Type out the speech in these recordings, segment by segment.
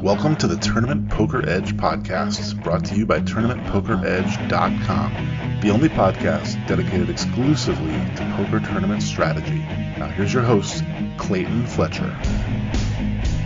Welcome to the Tournament Poker Edge podcast, brought to you by TournamentPokerEdge.com, the only podcast dedicated exclusively to poker tournament strategy. Now here's your host, Clayton Fletcher.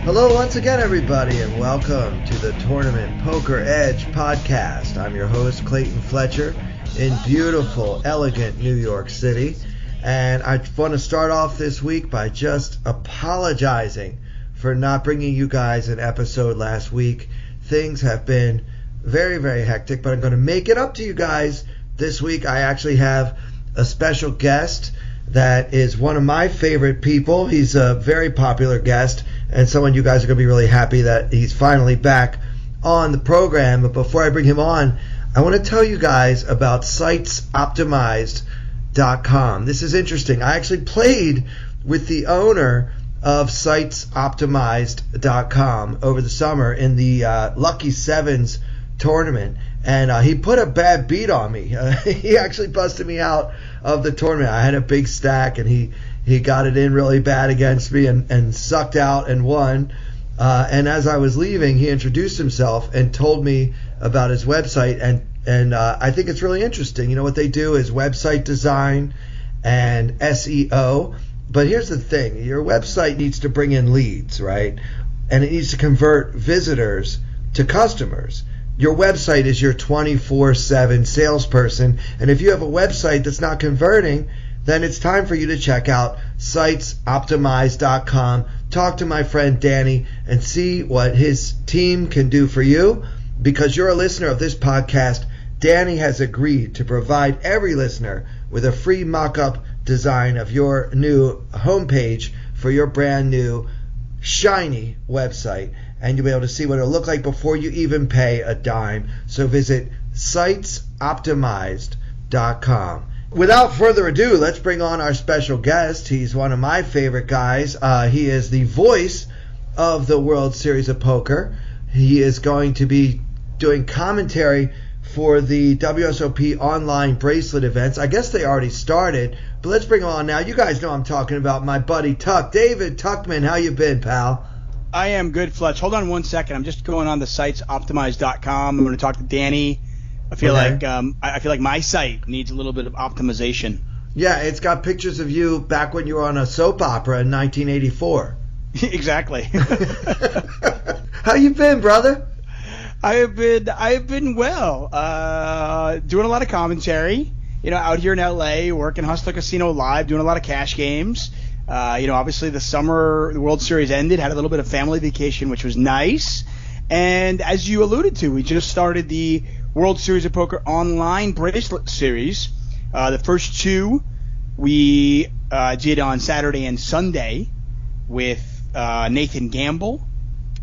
Hello once again, everybody, and welcome to the Tournament Poker Edge podcast. I'm your host, Clayton Fletcher, in beautiful, elegant New York City. And I want to start off this week by just apologizing for not bringing you guys an episode last week. Things have been very, very hectic, but I'm going to make it up to you guys this week. I actually have a special guest that is one of my favorite people. He's a very popular guest and someone you guys are going to be really happy that he's finally back on the program. But before I bring him on, I want to tell you guys about SitesOptimized.com. This is interesting. I actually played with the owner of SitesOptimized.com over the summer in the Lucky Sevens tournament, and he put a bad beat on me. He actually busted me out of the tournament. I had a big stack, and he got it in really bad against me and sucked out and won. And as I was leaving, he introduced himself and told me about his website, and I think it's really interesting. You know, what they do is website design and SEO. But here's the thing, your website needs to bring in leads, right? And it needs to convert visitors to customers. Your website is your 24/7 salesperson. And if you have a website that's not converting, then it's time for you to check out SitesOptimized.com. Talk to my friend Danny and see what his team can do for you. Because you're a listener of this podcast, Danny has agreed to provide every listener with a free mock-up design of your new homepage for your brand new shiny website, and you'll be able to see what it'll look like before you even pay a dime. So visit SitesOptimized.com. Without further ado, let's bring on our special guest. He's one of my favorite guys. He is the voice of the World Series of Poker. He is going to be doing commentary for the WSOP online bracelet events. I guess they already started, but let's bring on now. You guys know I'm talking about my buddy Tuck. David Tuckman, how you been, pal? I am good, Fletch. Hold on one second. I'm just going on the SitesOptimized.com. I'm going to talk to Danny. I feel like my site needs a little bit of optimization. Yeah, it's got pictures of you back when you were on a soap opera in 1984. Exactly. How you been, brother? I have been well. Doing a lot of commentary. You know, out here in LA, working Hustler Casino Live, doing a lot of cash games. Obviously the summer, the World Series ended, had a little bit of family vacation, which was nice. And as you alluded to, we just started the World Series of Poker online bracelet series. The first two we did on Saturday and Sunday with Nathan Gamble.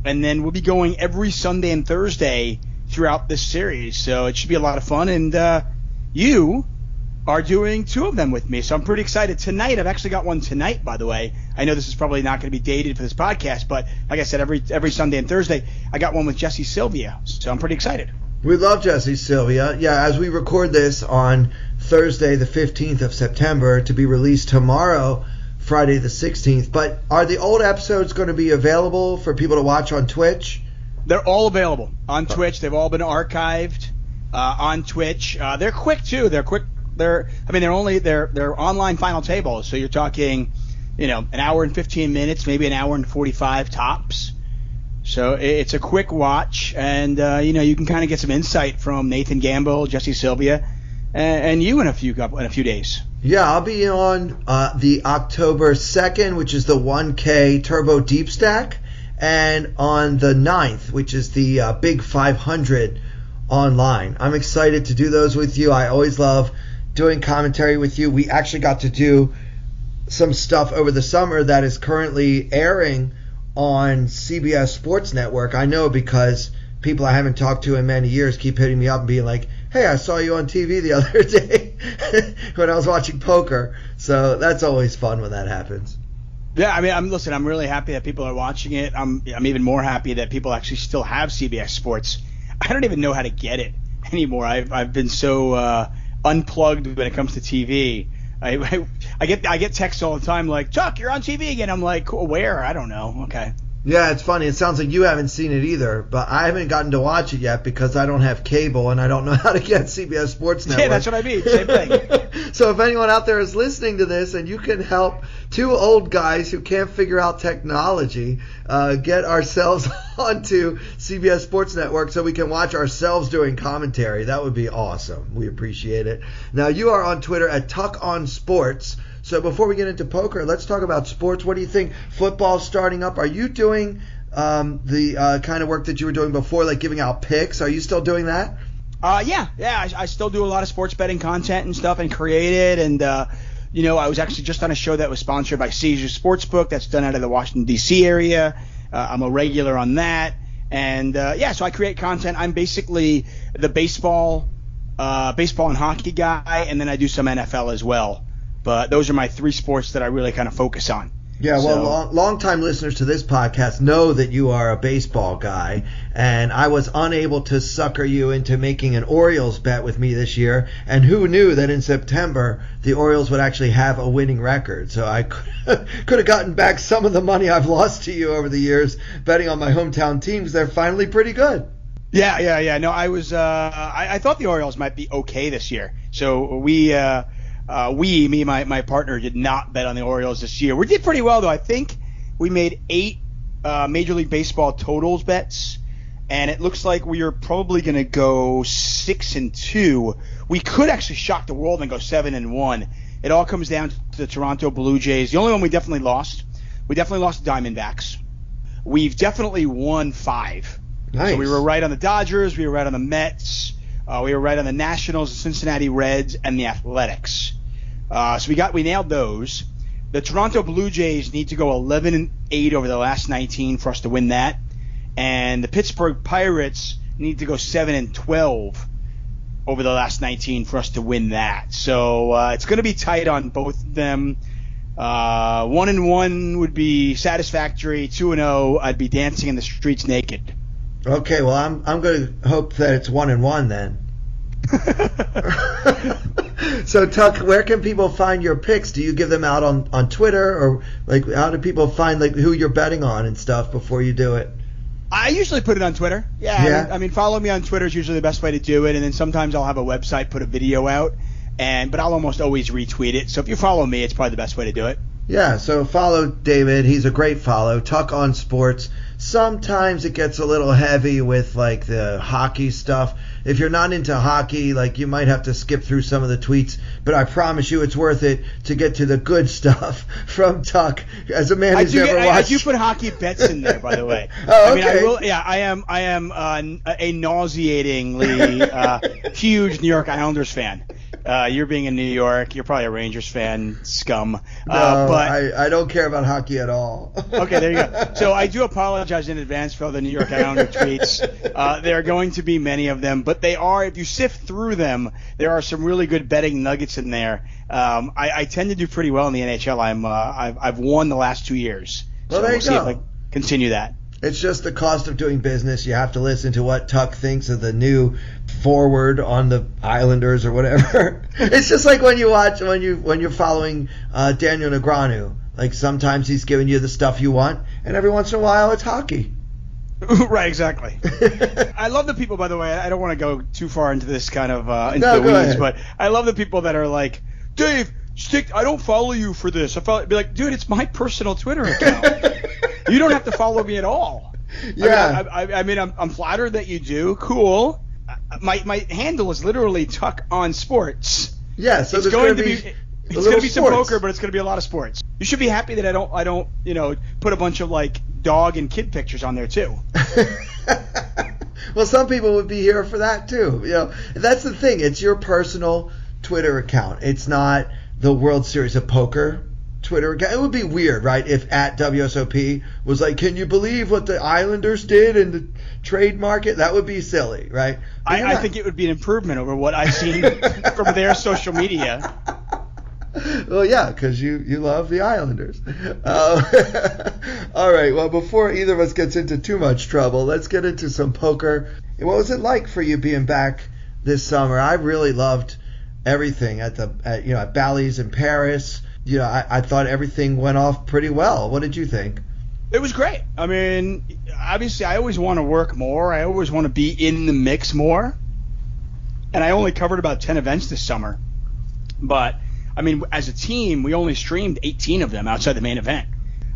And then we'll be going every Sunday and Thursday throughout this series. So it should be a lot of fun. And you are doing two of them with me. So I'm pretty excited. Tonight, I've actually got one tonight, by the way. I know this is probably not going to be dated for this podcast, but like I said, every Sunday and Thursday, I got one with Jesse Sylvia. So I'm pretty excited. We love Jesse Sylvia. Yeah, as we record this on Thursday, the 15th of September, to be released tomorrow, Friday the 16th. But are the old episodes going to be available for people to watch on Twitch? They're all available on Twitch. They've all been archived on Twitch. They're quick too. They're quick. They're online final tables. So you're talking, an hour and 15 minutes, maybe an hour and 45 tops. So it's a quick watch, and you can kind of get some insight from Nathan Gamble, Jesse Sylvia, and you in a few days. Yeah, I'll be on the October 2nd, which is the 1K Turbo Deep Stack, and on the 9th, which is the Big 500 online. I'm excited to do those with you. I always love doing commentary with you. We actually got to do some stuff over the summer that is currently airing on CBS Sports Network. I know because people I haven't talked to in many years keep hitting me up and being like, hey, I saw you on TV the other day when I was watching poker. So that's always fun when that happens. Yeah, I mean, I'm really happy that people are watching it. I'm even more happy that people actually still have CBS Sports. I don't even know how to get it anymore. I've been so unplugged when it comes to TV. I get texts all the time like, Chuck, you're on TV again. I'm like, cool, where? I don't know. Okay. Yeah, it's funny. It sounds like you haven't seen it either, but I haven't gotten to watch it yet because I don't have cable and I don't know how to get CBS Sports Network. Yeah, that's what I mean. Same thing. So if anyone out there is listening to this and you can help two old guys who can't figure out technology get ourselves onto CBS Sports Network so we can watch ourselves doing commentary, that would be awesome. We appreciate it. Now, you are on Twitter at TuckOnSports. So before we get into poker, let's talk about sports. What do you think? Football's starting up. Are you doing the kind of work that you were doing before, like giving out picks? Are you still doing that? Yeah. I still do a lot of sports betting content and stuff and create it. And, I was actually just on a show that was sponsored by Caesars Sportsbook that's done out of the Washington, D.C. area. I'm a regular on that. And, so I create content. I'm basically the baseball and hockey guy, and then I do some NFL as well. But those are my three sports that I really kind of focus on. Yeah, well, long-time listeners to this podcast know that you are a baseball guy, and I was unable to sucker you into making an Orioles bet with me this year, and who knew that in September the Orioles would actually have a winning record. So I could have gotten back some of the money I've lost to you over the years betting on my hometown teams. They're finally pretty good. Yeah. No, I was I thought the Orioles might be okay this year. So me, my partner, did not bet on the Orioles this year. We did pretty well, though. I think we made 8 Major League Baseball totals bets, and it looks like we are probably going to go 6-2. We could actually shock the world and go 7-1. It all comes down to the Toronto Blue Jays. The only one we definitely lost the Diamondbacks. We've definitely won 5. Nice. So we were right on the Dodgers. We were right on the Mets. We were right on the Nationals, the Cincinnati Reds, and the Athletics. So we nailed those. The Toronto Blue Jays need to go 11-8 over the last 19 for us to win that, and the Pittsburgh Pirates need to go 7-12 over the last 19 for us to win that. So it's going to be tight on both of them. 1-1 would be satisfactory. 2-0, I'd be dancing in the streets naked. Okay, well, I'm going to hope that it's 1-1 then. So, Tuck, where can people find your picks? Do you give them out on Twitter, or like how do people find like who you're betting on and stuff before you do it? I usually put it on Twitter. Yeah. I mean, follow me on Twitter is usually the best way to do it, and then sometimes I'll have a website put a video out, but I'll almost always retweet it. So if you follow me, it's probably the best way to do it. Yeah, so follow David. He's a great follow. Tuck on Sports. Sometimes it gets a little heavy with like the hockey stuff. If you're not into hockey, like you might have to skip through some of the tweets, but I promise you it's worth it to get to the good stuff from Tuck. As a man who's never watched, I do put hockey bets in there, by the way. Oh, okay. I am a nauseatingly huge New York Islanders fan. You're being in New York. You're probably a Rangers fan, scum. No, but I don't care about hockey at all. Okay, there you go. So I do apologize in advance for all the New York Islander tweets. There are going to be many of them, but they are, if you sift through them, there are some really good betting nuggets in there. I tend to do pretty well in the NHL. I've won the last 2 years. Well, there you go. See if I continue that. It's just the cost of doing business. You have to listen to what Tuck thinks of the new forward on the Islanders or whatever. It's just like when you're following Daniel Negreanu. Like sometimes he's giving you the stuff you want, and every once in a while it's hockey. Right, exactly. I love the people, by the way. I don't want to go too far into this kind of into the weeds, ahead. But I love the people that are like, Dave, I don't follow you for this. Be like, dude, it's my personal Twitter account. You don't have to follow me at all. Yeah. I mean, I'm flattered that you do. Cool. My handle is literally Tuck on Sports. Yeah, so it's going to be some poker, but it's going to be a lot of sports. You should be happy that I don't put a bunch of like dog and kid pictures on there too. Well, some people would be here for that too. That's the thing. It's your personal Twitter account. It's not the World Series of Poker Twitter account. It would be weird, right, if at WSOP was like, can you believe what the Islanders did in the trade market? That would be silly, right? I think it would be an improvement over what I've seen from their social media. Well, yeah, because you love the Islanders. All right, well, before either of us gets into too much trouble, let's get into some poker. What was it like for you being back this summer? I really loved everything at Bally's in Paris. I thought everything went off pretty well. What did you think? It was great. I mean, obviously, I always want to work more. I always want to be in the mix more. And I only covered about 10 events this summer. But, I mean, as a team, we only streamed 18 of them outside the main event.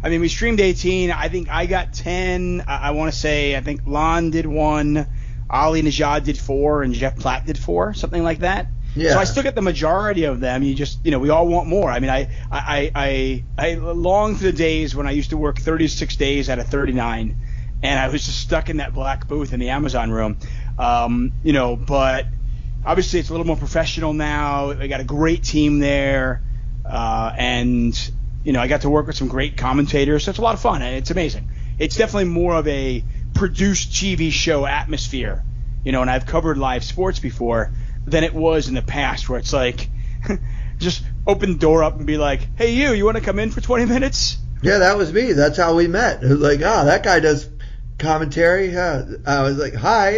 I mean, we streamed 18. I think I got 10. I want to say, I think Lon did 1, Ali Najad did 4, and Jeff Platt did 4, something like that. Yeah. So I still get the majority of them. We all want more. I mean, I long for the days when I used to work 36 days out of 39, and I was just stuck in that black booth in the Amazon room. But obviously it's a little more professional now. We got a great team there, and I got to work with some great commentators. So it's a lot of fun, and it's amazing. It's definitely more of a produced TV show atmosphere, and I've covered live sports before, than it was in the past, where it's like just open the door up and be like, hey, you want to come in for 20 minutes? Yeah, that was me. That's how we met. It was like, that guy does commentary. Yeah. I was like, hi.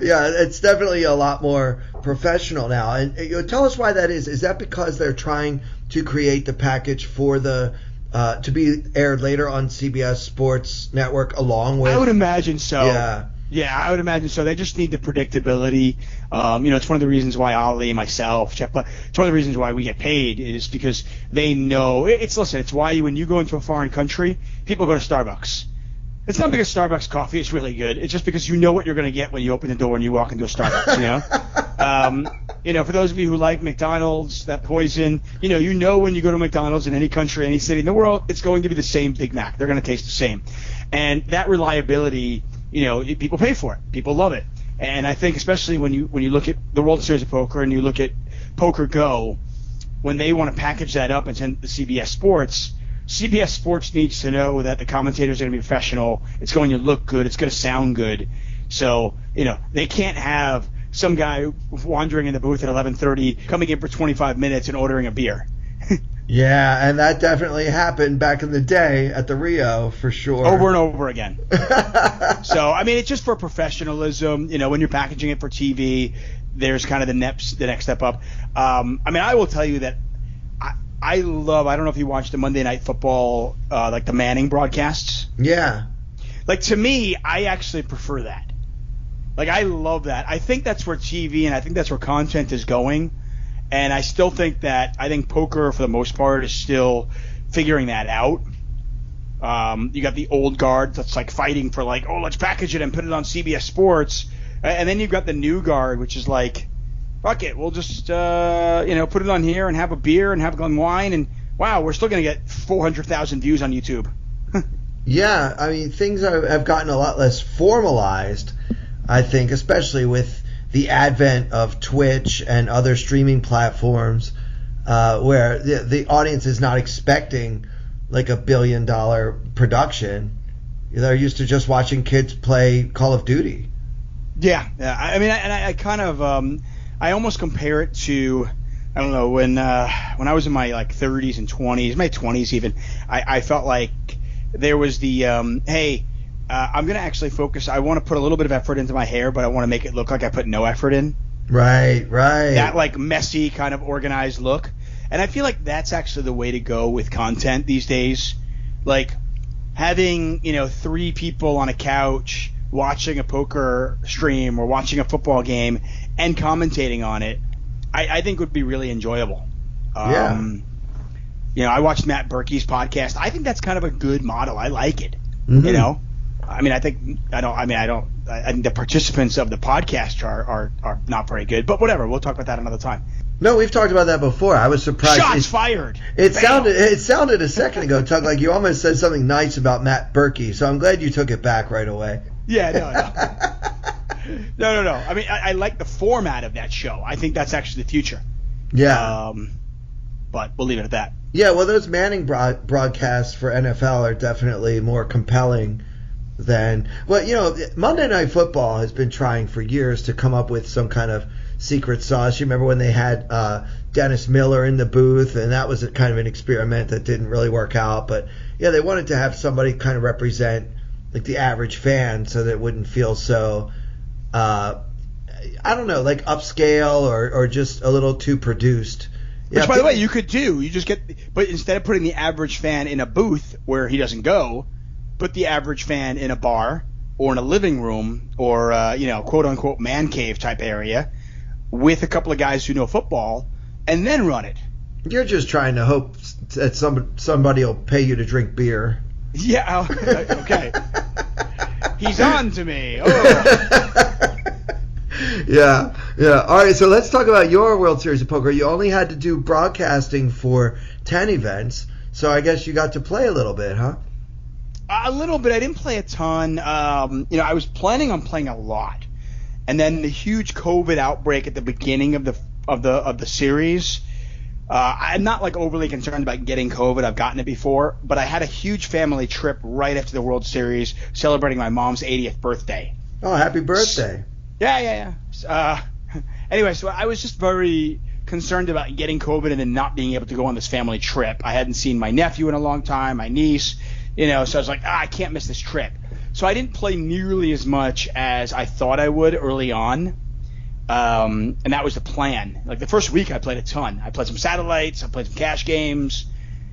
Yeah, it's definitely a lot more professional now. And tell us why that is. Is that because they're trying to create the package for the to be aired later on CBS Sports Network along with? I would imagine so. Yeah. Yeah, I would imagine so. They just need the predictability. It's one of the reasons why Ali, myself, Jeff, it's one of the reasons why we get paid is because they know. It's why when you go into a foreign country, people go to Starbucks. It's not because Starbucks coffee is really good. It's just because you know what you're going to get when you open the door and you walk into a Starbucks, for those of you who like McDonald's, that poison, when you go to McDonald's in any country, any city in the world, it's going to be the same Big Mac. They're going to taste the same. And that reliability, people pay for it. People love it. And I think especially when you look at the World Series of Poker and you look at Poker Go, when they want to package that up and send it to CBS Sports needs to know that the commentators are going to be professional. It's going to look good. It's going to sound good. So, they can't have some guy wandering in the booth at 11:30, coming in for 25 minutes and ordering a beer. Yeah, and that definitely happened back in the day at the Rio, for sure. Over and over again. So, I mean, it's just for professionalism. When you're packaging it for TV, there's kind of the next step up. I will tell you that I love, I don't know if you watch the Monday Night Football, like the Manning broadcasts. Yeah. Like, to me, I actually prefer that. Like, I love that. I think that's where TV and I think that's where content is going. And I still think I think poker, for the most part, is still figuring that out. You got the old guard that's like fighting for like, let's package it and put it on CBS Sports. And then you've got the new guard, which is like, fuck it, we'll just, put it on here and have a beer and have a glass of wine. And wow, we're still going to get 400,000 views on YouTube. Yeah, I mean, things have gotten a lot less formalized, I think, especially with the advent of Twitch and other streaming platforms, where the audience is not expecting like $1 billion production. They're used to just watching kids play Call of Duty. Yeah. I mean, I kind of I almost compare it to, I don't know, when I was in my like 30s and 20s, my 20s even, I felt like there was the hey. I'm going to actually focus. I want to put a little bit of effort into my hair, but I want to make it look like I put no effort in. Right. That like messy kind of organized look. And I feel like that's actually the way to go with content these days. Like having, 3 people on a couch watching a poker stream or watching a football game and commentating on it, I think would be really enjoyable. I watched Matt Berkey's podcast. I think that's kind of a good model. I like it. Mm-hmm. I think the participants of the podcast are not very good, but whatever. We'll talk about that another time. No, we've talked about that before. I was surprised. Shots fired. It sounded a second ago, Tuck, like you almost said something nice about Matt Berkey. So I'm glad you took it back right away. Yeah, no. I mean, I like the format of that show. I think that's actually the future. Yeah. But we'll leave it at that. Yeah, well, those Manning broadcasts for NFL are definitely more compelling than, Monday Night Football has been trying for years to come up with some kind of secret sauce. You remember when they had Dennis Miller in the booth, and that was kind of an experiment that didn't really work out. But yeah, they wanted to have somebody kind of represent like the average fan, so that it wouldn't feel so I don't know, like upscale or just a little too produced. Which, by the way, you could do. You just but instead of putting the average fan in a booth where he doesn't go, put the average fan in a bar or in a living room or quote unquote man cave type area with a couple of guys who know football, and then run it. You're just trying to hope that somebody will pay you to drink beer. Yeah. Okay. He's on to me. Oh. Yeah. All right, so let's talk about your World Series of Poker. You only had to do broadcasting for 10 events, so I guess you got to play a little bit, huh? A little bit. I didn't play a ton. I was planning on playing a lot, and then the huge COVID outbreak at the beginning of the series. I'm not like overly concerned about getting COVID. I've gotten it before, but I had a huge family trip right after the World Series, celebrating my mom's 80th birthday. Oh, happy birthday! Yeah. Anyway, so I was just very concerned about getting COVID and then not being able to go on this family trip. I hadn't seen my nephew in a long time, my niece, so I was like, I can't miss this trip. So I didn't play nearly as much as I thought I would early on. And that was the plan. Like the first week I played a ton. I played some satellites, I played some cash games,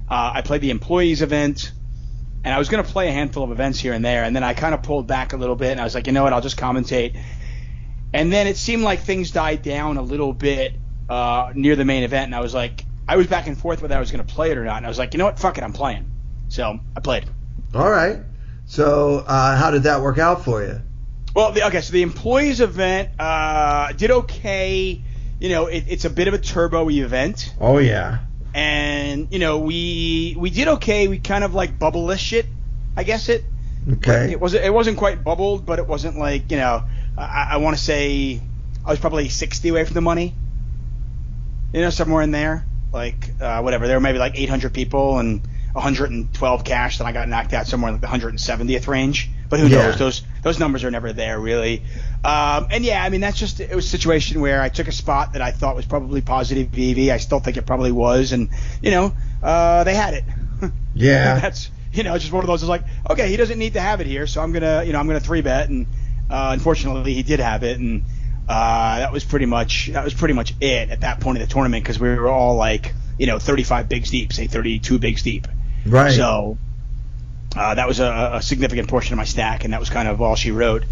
I played the employees event, and I was going to play a handful of events here and there, and then I kind of pulled back a little bit, and I was like, you know what, I'll just commentate. And then it seemed like things died down a little bit near the main event, and I was like, I was back and forth whether I was going to play it or not, and I was like, you know what, fuck it, I'm playing. So I played. All right. So how did that work out for you? Well, so the employees event did okay. It's a bit of a turbo event. Oh, yeah. And, we did okay. We kind of like bubble-ish it, I guess it. Okay. It wasn't quite bubbled, but it wasn't like, I want to say I was probably 60 away from the money. Somewhere in there. Like, whatever. There were maybe like 800 people and 112 cash, then I got knocked out somewhere in like the 170th range. But who knows? Those numbers are never there, really. That's just, it was a situation where I took a spot that I thought was probably positive VV. I still think it probably was, and they had it. Yeah. That's just one of those. It's like, okay, he doesn't need to have it here, so I'm gonna 3-bet, and unfortunately he did have it, and that was pretty much it at that point of the tournament, because we were all like 35 bigs deep, say 32 bigs deep. Right. So that was a significant portion of my stack, and that was kind of all she wrote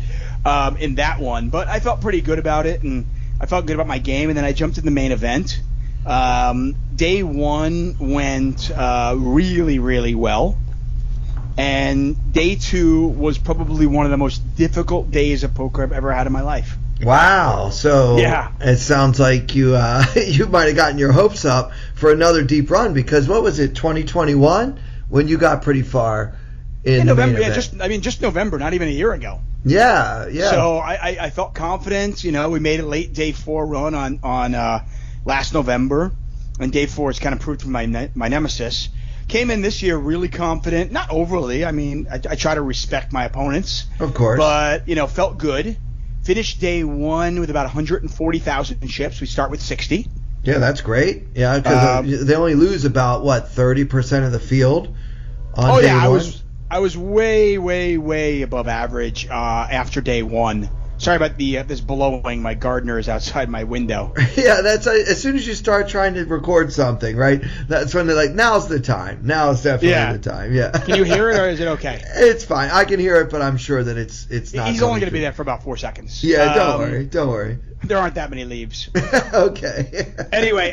in that one. But I felt pretty good about it, and I felt good about my game, and then I jumped in the main event. Day one went really, really well, and day two was probably one of the most difficult days of poker I've ever had in my life. Wow. So yeah. It sounds like you you might have gotten your hopes up for another deep run, because what was it, 2021 when you got pretty far in November? The main event? Just November, not even a year ago. Yeah. So I felt confident. We made a late day 4 run on last November, and day 4 has kind of proved to be my nemesis. Came in this year really confident, not overly. I mean, I try to respect my opponents, of course, but felt good. Finished day 1 with about 140,000 chips. We start with 60. Yeah, that's great. Yeah, because they only lose about 30% of the field on day 1. I was way, way, way above average after day 1. Sorry about this blowing. My gardener is outside my window. Yeah, that's as soon as you start trying to record something, right? That's when they're like, now's the time. Now is definitely the time. Yeah. Can you hear it, or is it okay? It's fine. I can hear it, but I'm sure that it's not. He's only going to be there for about 4 seconds. Yeah, don't worry. There aren't that many leaves. Okay. Anyway,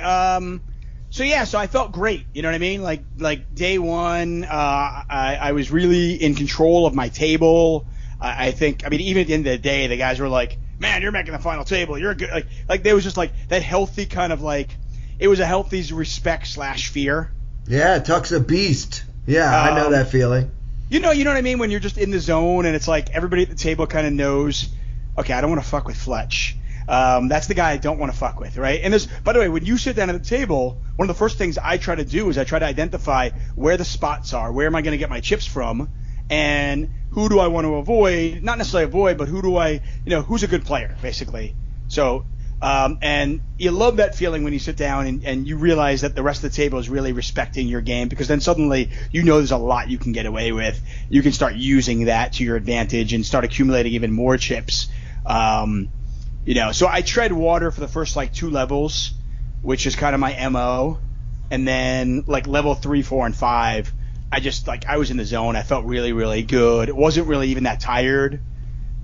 so I felt great. You know what I mean? Like day 1, I was really in control of my table. I think, even at the end of the day, the guys were like, man, you're making the final table. You're good. Like there was just like that healthy kind of like, it was a healthy respect / fear. Yeah, Tuck's a beast. Yeah, I know that feeling. You know what I mean? When you're just in the zone and it's like everybody at the table kind of knows, okay, I don't want to fuck with Fletch. That's the guy I don't want to fuck with, right? And by the way, when you sit down at the table, one of the first things I try to do is I try to identify where the spots are. Where am I going to get my chips from? And who do I want to avoid? Not necessarily avoid, but who do I, who's a good player, basically. So, and you love that feeling when you sit down and you realize that the rest of the table is really respecting your game, because then suddenly there's a lot you can get away with. You can start using that to your advantage and start accumulating even more chips. So I tread water for the first like 2 levels, which is kind of my MO. And then like level 3, 4, and 5, I just like I was in the zone. I felt really, really good. It wasn't really even that tired.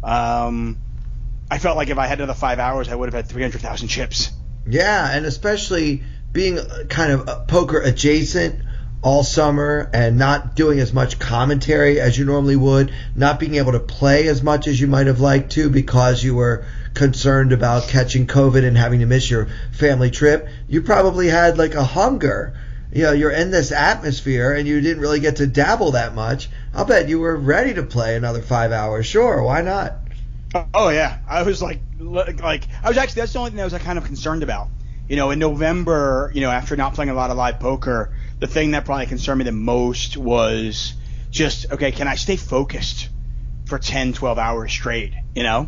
I felt like if I had another 5 hours, I would have had 300,000 chips. Yeah, and especially being kind of poker adjacent all summer and not doing as much commentary as you normally would, not being able to play as much as you might have liked to because you were concerned about catching COVID and having to miss your family trip. You probably had like a hunger. You're in this atmosphere and you didn't really get to dabble that much. I'll bet you were ready to play another 5 hours. Sure, why not? Oh yeah, I was like I was actually, that's the only thing I was kind of concerned about. In November, after not playing a lot of live poker, the thing that probably concerned me the most was just, okay, can I stay focused for 10, 12 hours straight? Yeah.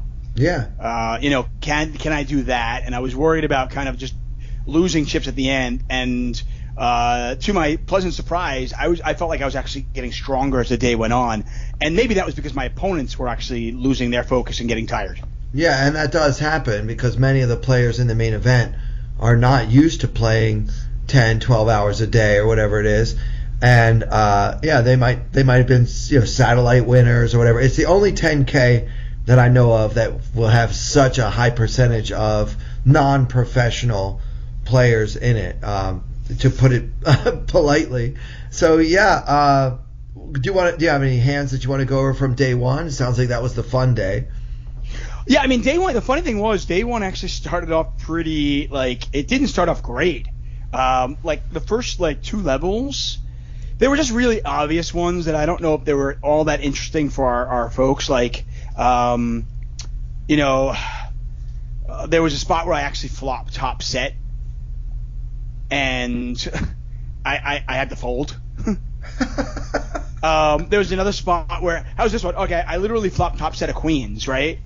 Can I do that? And I was worried about kind of just losing chips at the end. And to my pleasant surprise, I felt like I was actually getting stronger as the day went on. And maybe that was because my opponents were actually losing their focus and getting tired. Yeah, and that does happen because many of the players in the main event are not used to playing 10, 12 hours a day or whatever it is. And they might have been satellite winners or whatever. It's the only 10K that I know of that will have such a high percentage of non-professional players in it, to put it politely. So do you have any hands that you want to go over from day one? It sounds like that was the fun day. Yeah, I mean, day one, the funny thing was day one actually started off pretty, it didn't start off great. The first 2 levels, they were just really obvious ones that I don't know if they were all that interesting for our folks. There was a spot where I actually flopped top set, and I had to fold. There was another spot where, how was this one? Okay, I literally flopped top set of queens, right?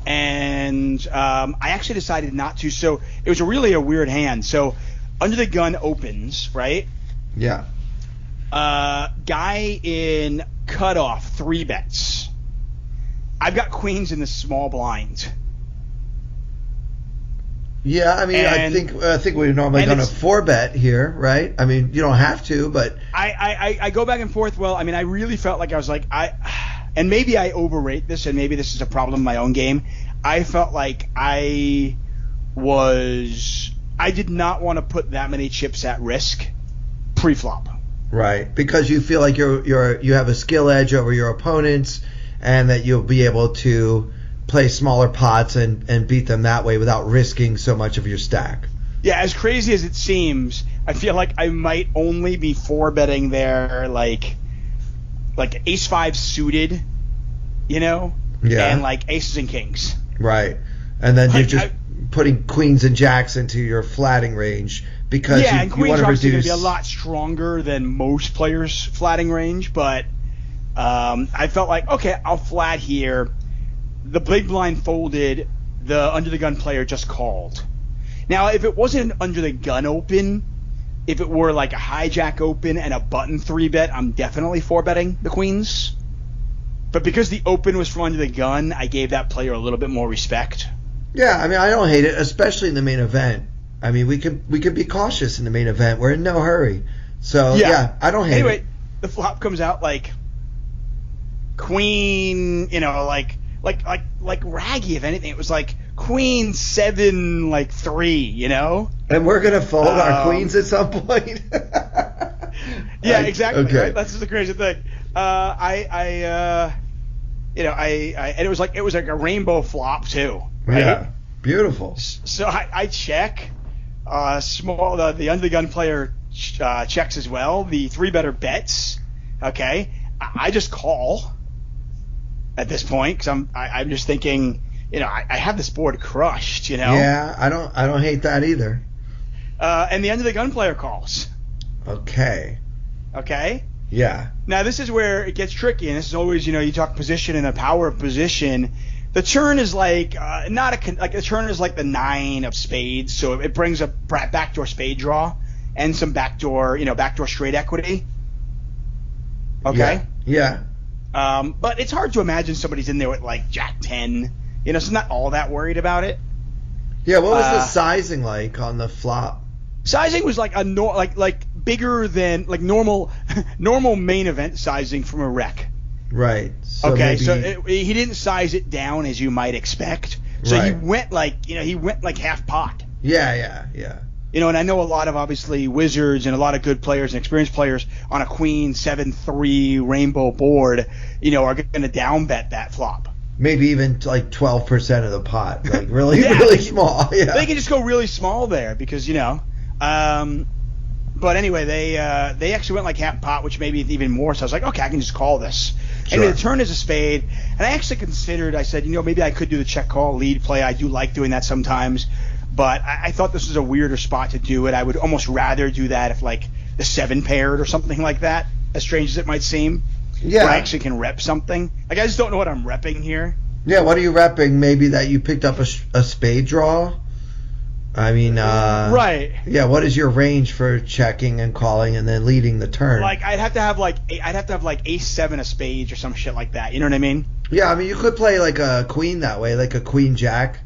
And I actually decided not to. So it was really a weird hand. So under the gun opens, right? Yeah. Guy in cutoff 3 bets. I've got queens in the small blind. Yeah, I mean, I think we're normally going to 4-bet here, right? I mean, you don't have to, but I go back and forth. Well, I mean, I really felt like I was like and maybe I overrate this, and maybe this is a problem in my own game. I felt like I did not want to put that many chips at risk pre-flop. Right, because you feel like you have a skill edge over your opponents, and that you'll be able to play smaller pots and beat them that way without risking so much of your stack. Yeah, as crazy as it seems, I feel like I might only be 4-betting there, like ace-5 suited, Yeah. And aces and kings. Right. And then you're just putting queens and jacks into your flatting range because and queens you want to are reduce. Going to be a lot stronger than most players' flatting range, but I felt like, okay, I'll flat here. The big blind folded. The under the gun player just called. Now, if it wasn't an under the gun open, if it were like a hijack open and a button 3-bet, I'm definitely 4-betting the queens. But because the open was from under the gun, I gave that player a little bit more respect. Yeah, I mean, I don't hate it, especially in the main event. I mean, we could be cautious in the main event. We're in no hurry. So, yeah I don't hate it. Anyway, the flop comes out like queen, like raggy, if anything. It was like queen 7, 3, And we're going to fold our queens at some point? Yeah, exactly. Okay. Right? That's just the crazy thing. And it was like a rainbow flop too. Right? Yeah, beautiful. So I check. The under the gun player checks as well. The 3-better bets. Okay, I just call at this point because I'm just thinking, I have this board crushed. Yeah, I don't hate that either. And the under the gun player calls. Okay. Yeah. Now this is where it gets tricky, and this is always, you talk position and a power position. The turn is the turn is like the 9 of spades, so it brings a backdoor spade draw and some backdoor straight equity. Okay. Yeah. But it's hard to imagine somebody's in there with like Jack 10. So not all that worried about it. Yeah, what was the sizing like on the flop? Sizing was like like bigger than like normal main event sizing from a rec. Right. So okay, maybe... so he didn't size it down as you might expect. So right. he went like half pot. Yeah. And I know a lot of obviously wizards and a lot of good players and experienced players on a queen 7-3 rainbow board, are going to down bet that flop. Maybe even like 12% of the pot, like really, really small. Yeah. They can just go really small there because But anyway, they actually went like half pot, which maybe even more. So I was like, okay, I can just call this. Sure. Anyway, the turn is a spade, and I actually considered. I said, maybe I could do the check call lead play. I do like doing that sometimes, but I thought this was a weirder spot to do it. I would almost rather do that if like the 7 paired or something like that. As strange as it might seem, yeah, where I actually can rep something. Like I just don't know what I'm repping here. Yeah, what are you repping? Maybe that you picked up a spade draw. I mean, right. Yeah, what is your range for checking and calling and then leading the turn? Like I'd have to have like ace 7 of spades or some shit like that. You know what I mean? Yeah, I mean you could play like a queen that way, like a queen jack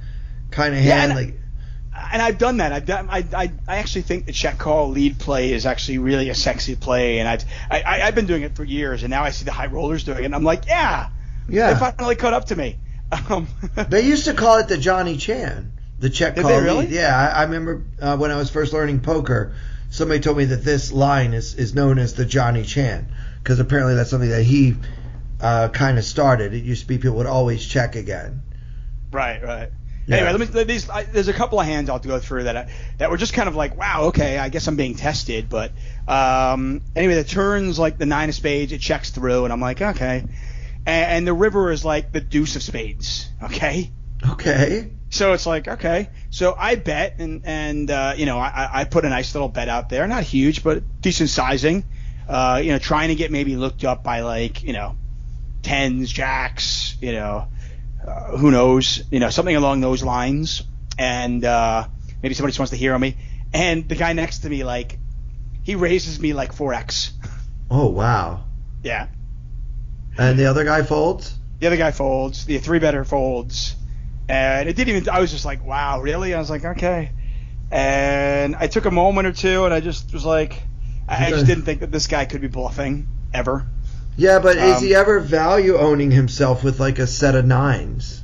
kind of hand. And I've done that. I actually think the check call lead play is actually really a sexy play, and I've been doing it for years, and now I see the high rollers doing it, and I'm like, yeah, they finally caught up to me. They used to call it the Johnny Chan. The check call really? lead. Yeah, I remember when I was first learning poker, somebody told me that this line is known as the Johnny Chan because apparently that's something that he kind of started. It used to be people would always check again. Right. Yeah. Anyway, there's a couple of hands I'll go through that were just kind of like, wow, okay, I guess I'm being tested. But anyway, the turn's like the 9 of spades, it checks through, and I'm like, okay. And the river is like the deuce of spades, okay? Okay. So it's like, okay. So I bet, and I put a nice little bet out there. Not huge, but decent sizing. Trying to get maybe looked up by like, 10s, jacks, who knows, something along those lines. And maybe somebody just wants to hear me. And the guy next to me, like, he raises me like 4x. Oh, wow. Yeah. And the other guy folds? The other guy folds. The 3-better folds. And it didn't even, I was just like, wow, really? I was like, okay. And I took a moment or two, and I just was like, I just didn't think that this guy could be bluffing, ever. Yeah, but is he ever value owning himself with like a set of 9s?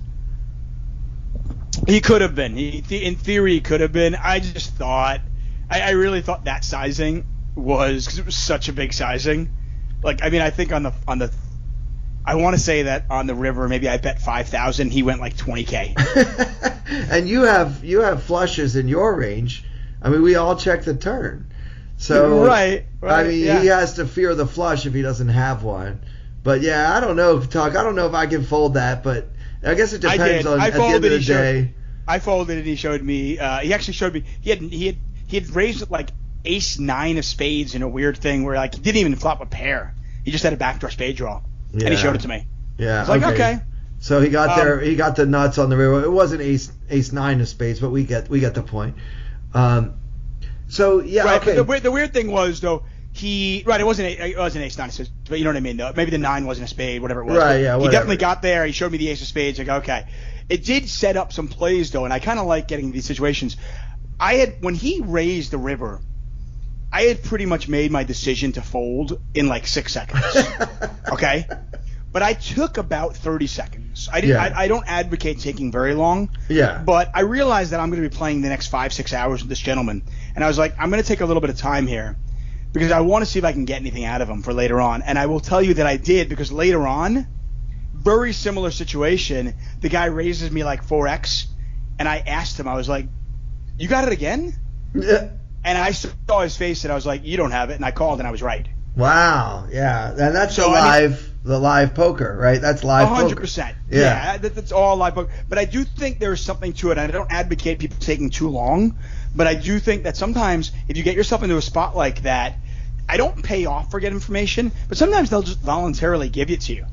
He could have been. In theory, he could have been. I just thought, I really thought that sizing was, because it was such a big sizing. Like, I mean, I think on the I want to say that on the river, maybe I bet 5,000. He went like 20K. And you have flushes in your range. I mean, we all check the turn. So right. I mean, he has to fear the flush if he doesn't have one. But yeah, I don't know, Tuck. I don't know if I can fold that, but I guess it depends on at the end of the day. I folded and he showed me. He actually showed me. He had raised like ace 9 of spades in a weird thing where like he didn't even flop a pair. He just had a backdoor spade draw. Yeah. And he showed it to me. Yeah. I was like, okay. So he got there. He got the nuts on the river. It wasn't ace 9 of spades, but we get the point. So yeah. Right, okay. But the weird thing was though it wasn't ace 9 of spades, but you know what I mean though. Maybe the 9 wasn't a spade, whatever it was. Right. Yeah. Whatever. He definitely got there. He showed me the ace of spades. I go, okay. It did set up some plays though, and I kind of like getting these situations. When he raised the river, I had pretty much made my decision to fold in like 6 seconds. Okay? But I took about 30 seconds. I don't advocate taking very long. Yeah. But I realized that I'm going to be playing the next 5-6 hours with this gentleman. And I was like, I'm going to take a little bit of time here because I want to see if I can get anything out of him for later on. And I will tell you that I did, because later on, very similar situation, the guy raises me like 4x, and I asked him, I was like, you got it again? Yeah. And I saw his face, and I was like, you don't have it. And I called, and I was right. Wow. Yeah. And that's the live poker, right? That's live 100%. poker. 100%. Yeah. That's all live poker. But I do think there's something to it. I don't advocate people taking too long, but I do think that sometimes if you get yourself into a spot like that, I don't pay off for get information, but sometimes they'll just voluntarily give it to you.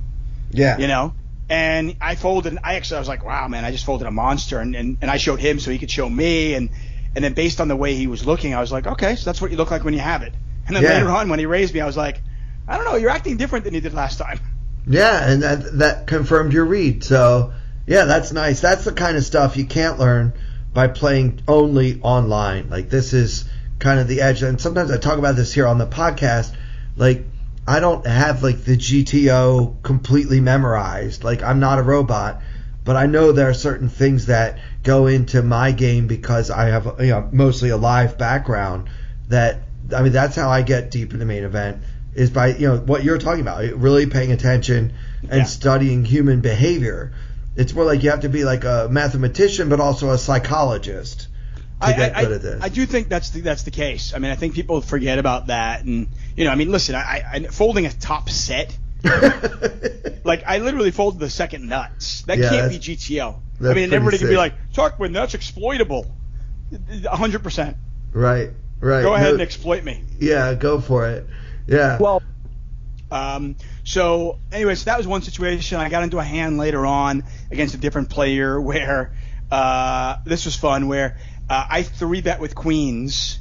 Yeah. And I folded, and I was like, wow, man, I just folded a monster, and I showed him so he could show me, and then based on the way he was looking, I was like, okay, so that's what you look like when you have it. And then later on, when he raised me, I was like, I don't know, you're acting different than you did last time. Yeah, and that confirmed your read. So, yeah, that's nice. That's the kind of stuff you can't learn by playing only online. Like, this is kind of the edge. And sometimes I talk about this here on the podcast. Like, I don't have like the GTO completely memorized. Like, I'm not a robot, but I know there are certain things that go into my game because I have, mostly a live background. That's how I get deep in the main event, is by, what you're talking about, really paying attention and studying human behavior. It's more like you have to be like a mathematician, but also a psychologist to get good at this. I do think that's the case. I mean, I think people forget about that. And, listen, I folding a top set, like, I literally folded the second nuts. That can't be GTO. I mean, everybody can be like, Tuckman, that's exploitable. 100%. Right. Go ahead and exploit me. Yeah, go for it. Yeah. Well, so anyways, that was one situation. I got into a hand later on against a different player where this was fun, where I 3-bet with queens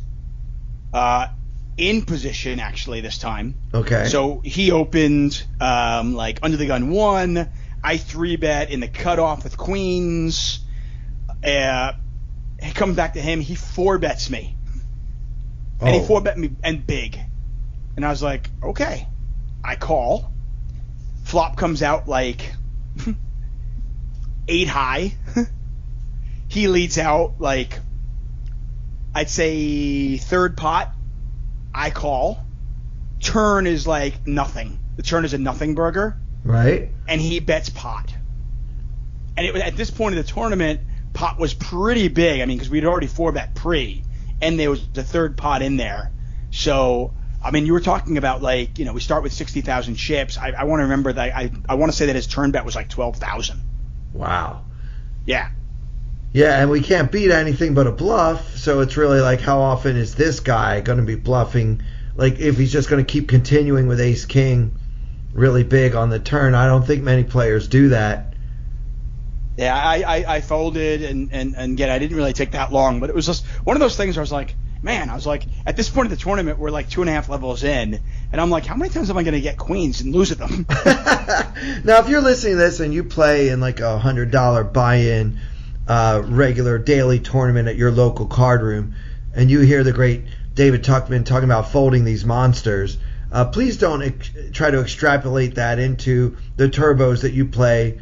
in position, actually, this time. Okay. So he opened like under the gun 1. I 3-bet in the cutoff with queens. It comes back to him. He 4-bets me. And he 4-bet me and big. And I was like, okay. I call. Flop comes out like 8 high. He leads out like, I'd say third pot. I call. Turn is like nothing. The turn is a nothing burger. Right. And he bets pot. And it was, at this point of the tournament, pot was pretty big. I mean, because we'd already 4-bet pre. And there was the third pot in there. So, I mean, you were talking about, like, we start with 60,000 chips. I want to remember that. I want to say that his turn bet was like 12,000. Wow. Yeah. Yeah, and we can't beat anything but a bluff. So it's really like, how often is this guy going to be bluffing? Like, if he's just going to keep continuing with ace king really big on the turn, I don't think many players do that. Yeah, I folded, and again, I didn't really take that long, but it was just one of those things where I was like, at this point of the tournament, we're like 2.5 levels in, and I'm like, how many times am I going to get queens and lose at them? Now, if you're listening to this and you play in like a $100 buy-in regular daily tournament at your local card room, and you hear the great David Tuckman talking about folding these monsters, please don't try to extrapolate that into the turbos that you play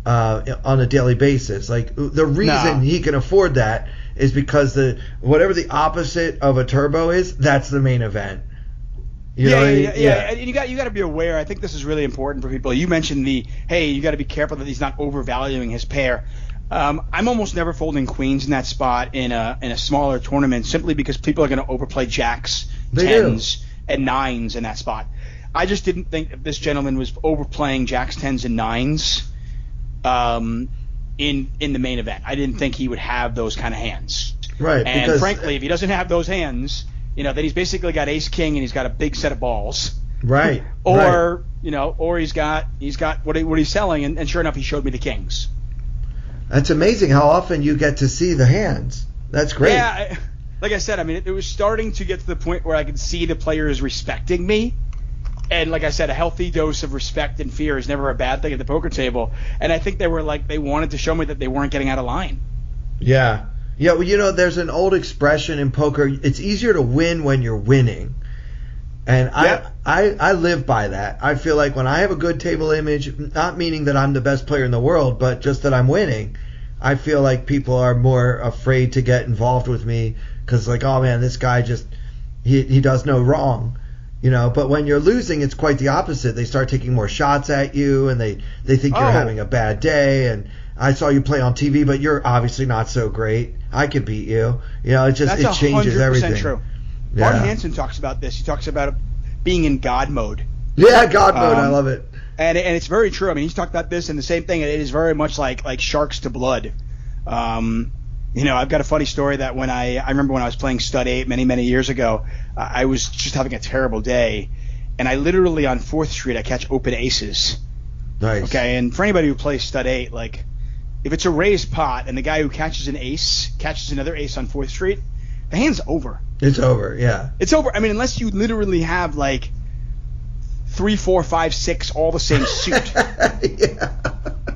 on a daily basis. Like, the reason he can afford that is because whatever the opposite of a turbo is, that's the main event. Yeah. And you got to be aware. I think this is really important for people. You mentioned you got to be careful that he's not overvaluing his pair. I'm almost never folding queens in that spot in a smaller tournament, simply because people are going to overplay jacks, tens, and nines in that spot. I just didn't think that this gentleman was overplaying jacks, tens, and nines in the main event. I didn't think he would have those kind of hands. Right. And because, frankly, if he doesn't have those hands, then he's basically got ace king and he's got a big set of balls. Right. or he's got what he's selling, and sure enough, he showed me the kings. That's amazing how often you get to see the hands. That's great. Yeah, like I said, I mean, it was starting to get to the point where I could see the players respecting me. And like I said, a healthy dose of respect and fear is never a bad thing at the poker table. And I think they wanted to show me that they weren't getting out of line. Yeah. Yeah, well, there's an old expression in poker, it's easier to win when you're winning. And I live by that. I feel like when I have a good table image, not meaning that I'm the best player in the world, but just that I'm winning, I feel like people are more afraid to get involved with me because, like, oh man, this guy just, he does no wrong. But when you're losing, it's quite the opposite. They start taking more shots at you, and they think you're having a bad day. And I saw you play on TV, but you're obviously not so great. I could beat you. It changes everything. That's 100% true. Yeah. Mark Hansen talks about this. He talks about being in God mode. Yeah, God mode. I love it. And it's very true. I mean, he's talked about this, and the same thing. It is very much like sharks to blood. I've got a funny story that when I remember when I was playing stud 8 many, many years ago, I was just having a terrible day, and I literally on 4th Street I catch open aces. Nice. Okay, and for anybody who plays stud 8, like, if it's a raised pot and the guy who catches an ace catches another ace on 4th Street, the hand's over. It's over, yeah. It's over. I mean, unless you literally have like 3, 4, 5, 6 all the same suit. Yeah.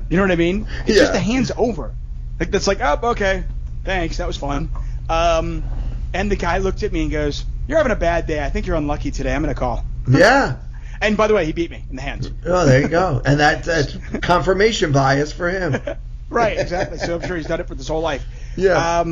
You know what I mean? It's just the hand's over. Like, that's like, oh, okay. Thanks, that was fun. And the guy looked at me and goes, "You're having a bad day. I think you're unlucky today. I'm going to call." Yeah. And by the way, he beat me in the hands. Oh, there you go. And that's confirmation bias for him. Right, exactly. So I'm sure he's done it for his whole life. Yeah.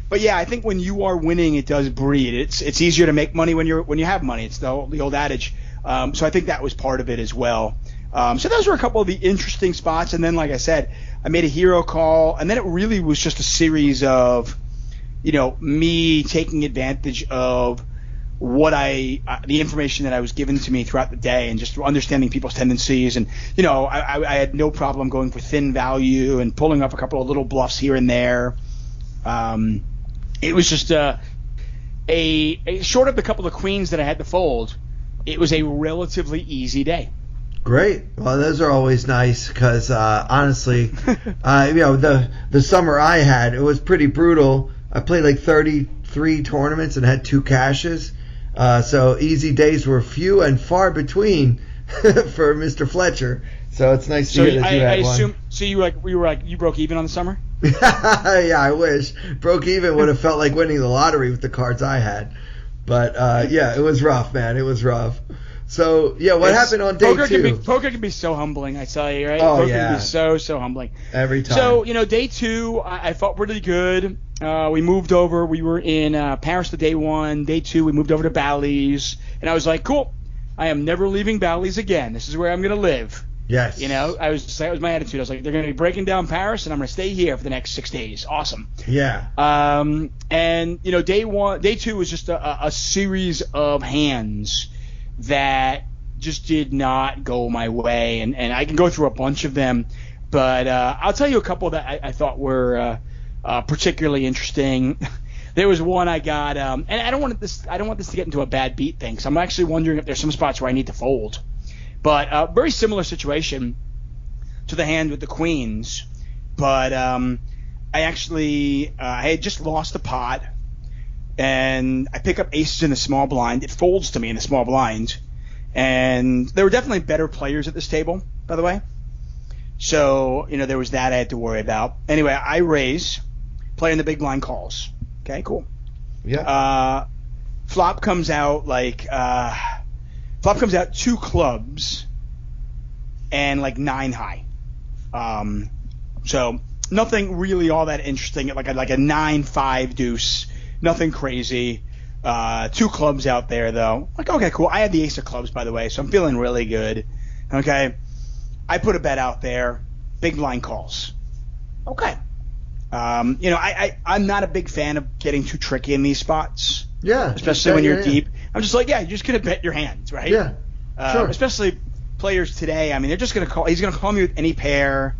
But yeah, I think when you are winning, it does breed. It's easier to make money when you have money. It's the old adage. So I think that was part of it as well. So those were a couple of the interesting spots. And then, like I said, I made a hero call, and then it really was just a series of, me taking advantage of the information that I was given to me throughout the day, and just understanding people's tendencies. And I had no problem going for thin value and pulling up a couple of little bluffs here and there. It was just a short of the couple of queens that I had to fold, it was a relatively easy day. Great. Well, those are always nice because honestly, the summer I had, it was pretty brutal. I played like 33 tournaments and had 2 cashes. So easy days were few and far between for Mr. Fletcher. So it's nice to hear that you had one. So you broke even on the summer? Yeah, I wish. Broke even would have felt like winning the lottery with the cards I had. But yeah, it was rough, man. It was rough. So yeah, what happened on day 2? Poker can be so humbling, I tell you, right? Oh, Poker yeah. can be so humbling. Every time. So, day 2, I felt really good. We moved over. We were in Paris the day 1. Day 2, we moved over to Bally's. And I was like, cool. I am never leaving Bally's again. This is where I'm going to live. Yes. That was my attitude. I was like, they're going to be breaking down Paris, and I'm going to stay here for the next 6 days. Awesome. Yeah. And, day 2 was just a series of hands that just did not go my way. And I can go through a bunch of them, but I'll tell you a couple that I thought were particularly interesting. There was one I got, and I don't want this to get into a bad beat thing, so I'm actually wondering if there's some spots where I need to fold. But very similar situation to the hand with the queens, but I actually I had just lost the pot, and I pick up aces in the small blind. It folds to me in the small blind, and there were definitely better players at this table, by the way. So there was that I had to worry about. Anyway, I raise, play in the big blind calls. Okay, cool. Yeah. Flop comes out flop comes out 2 clubs and like 9 high. So nothing really all that interesting. Like a 9-5 deuce. Nothing crazy. 2 clubs out there though. Like, okay, cool. I had the ace of clubs, by the way, so I'm feeling really good. Okay. I put a bet out there. Big blind calls. Okay. I'm not a big fan of getting too tricky in these spots. Yeah. Especially when you're deep. I'm just like, yeah, you're just going to bet your hands, right? Yeah. Sure. Especially players today. I mean, they're just going to call. He's going to call me with any pair.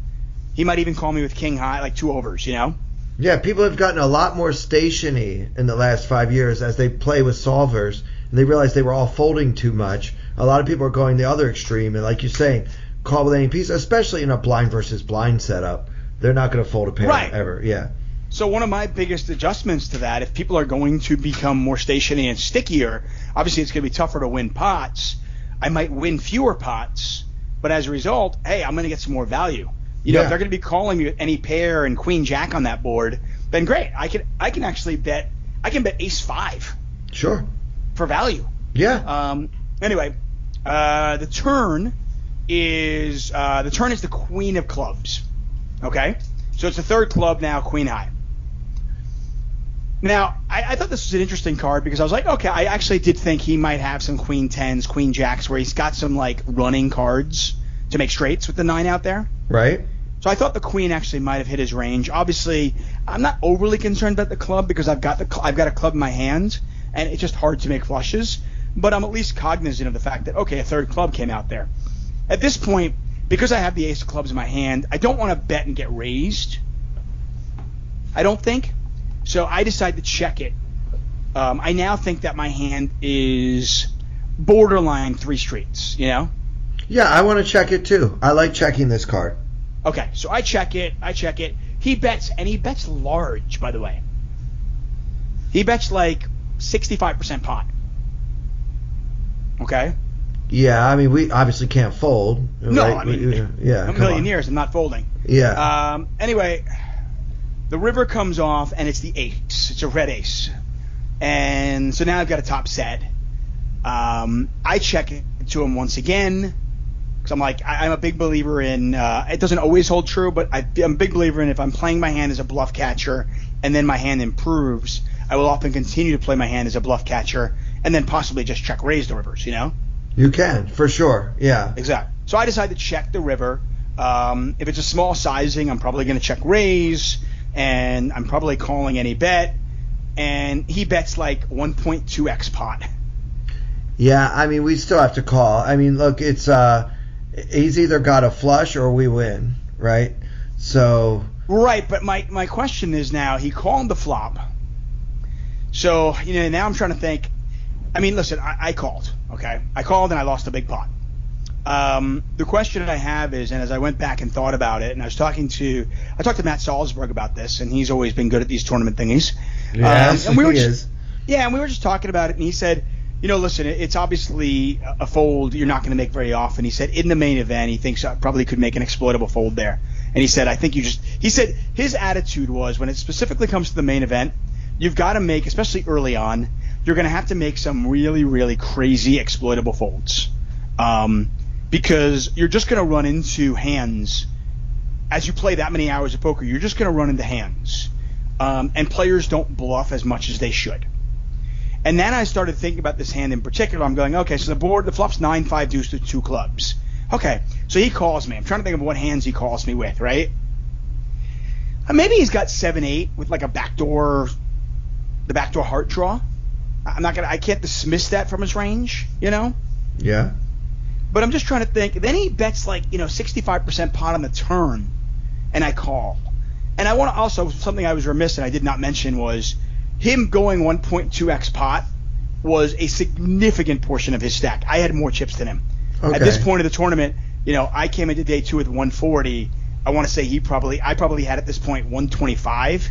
He might even call me with king high, like 2 overs, Yeah, people have gotten a lot more stationy in the last 5 years as they play with solvers, and they realize they were all folding too much. A lot of people are going the other extreme, and like you're saying, call with any piece, especially in a blind versus blind setup. They're not going to fold a pair ever. Yeah. So one of my biggest adjustments to that, if people are going to become more stationary and stickier, obviously it's going to be tougher to win pots. I might win fewer pots, but as a result, hey, I'm going to get some more value. If they're going to be calling me with any pair and queen jack on that board, then great. I can actually bet. I can bet ace 5. Sure. For value. Yeah. Anyway, the turn is the queen of clubs. Okay. So it's the 3rd club now, queen high. Now, I thought this was an interesting card because I was like, okay, I actually did think he might have some queen 10s, queen jacks, where he's got some like running cards to make straights with the 9 out there. Right. So I thought the queen actually might have hit his range. Obviously, I'm not overly concerned about the club because I've got a club in my hand, and it's just hard to make flushes. But I'm at least cognizant of the fact that, okay, a 3rd club came out there. At this point, because I have the ace of clubs in my hand, I don't want to bet and get raised. I don't think. So I decide to check it. I now think that my hand is borderline 3 streets, Yeah, I want to check it too. I like checking this card. Okay, so I check it. He bets, and he bets large, by the way. He bets like 65% pot. Okay? Yeah, I mean, we obviously can't fold. No, right? I mean, yeah, a million years, I'm not folding. Yeah. Anyway, the river comes off, and it's the ace. It's a red ace. And so now I've got a top set. I check it to him once again, because I'm like, I'm a big believer in, it doesn't always hold true, but I'm a big believer in if I'm playing my hand as a bluff catcher and then my hand improves, I will often continue to play my hand as a bluff catcher and then possibly just check raise the rivers, you know? You can, for sure, yeah. Exactly. So I decide to check the river. If it's a small sizing, I'm probably going to check raise, and I'm probably calling any bet, and he bets like 1.2x pot. Yeah, I mean, we still have to call. I mean, look, it's he's either got a flush or we win, right? So right, but my question is now, he called the flop. So, now I'm trying to think. I mean, listen, I called, okay? I called and I lost a big pot. The question that I have is, and as I went back and thought about it, and I talked to Matt Salzberg about this, and he's always been good at these tournament thingies. Yes, and we were he is. Yeah, and we were just talking about it, and he said, listen, it's obviously a fold you're not going to make very often. He said in the main event, he thinks I probably could make an exploitable fold there. And he said, he said his attitude was, when it specifically comes to the main event, you've got to make, especially early on, you're going to have to make some really, really crazy exploitable folds. Because you're just going to run into hands. As you play that many hours of poker, you're just going to run into hands. And players don't bluff as much as they should. And then I started thinking about this hand in particular. I'm going, okay, so the flop's 9-5 deuce to 2 clubs. Okay, so he calls me. I'm trying to think of what hands he calls me with, right? Maybe he's got 7-8 with like the backdoor heart draw. I can't dismiss that from his range, Yeah. But I'm just trying to think. Then he bets 65% pot on the turn, and I call. And I want to also, something I was remiss and I did not mention was him going 1.2x pot was a significant portion of his stack. I had more chips than him. Okay. At this point of the tournament, I came into day 2 with 140. I want to say I probably had at this point 125.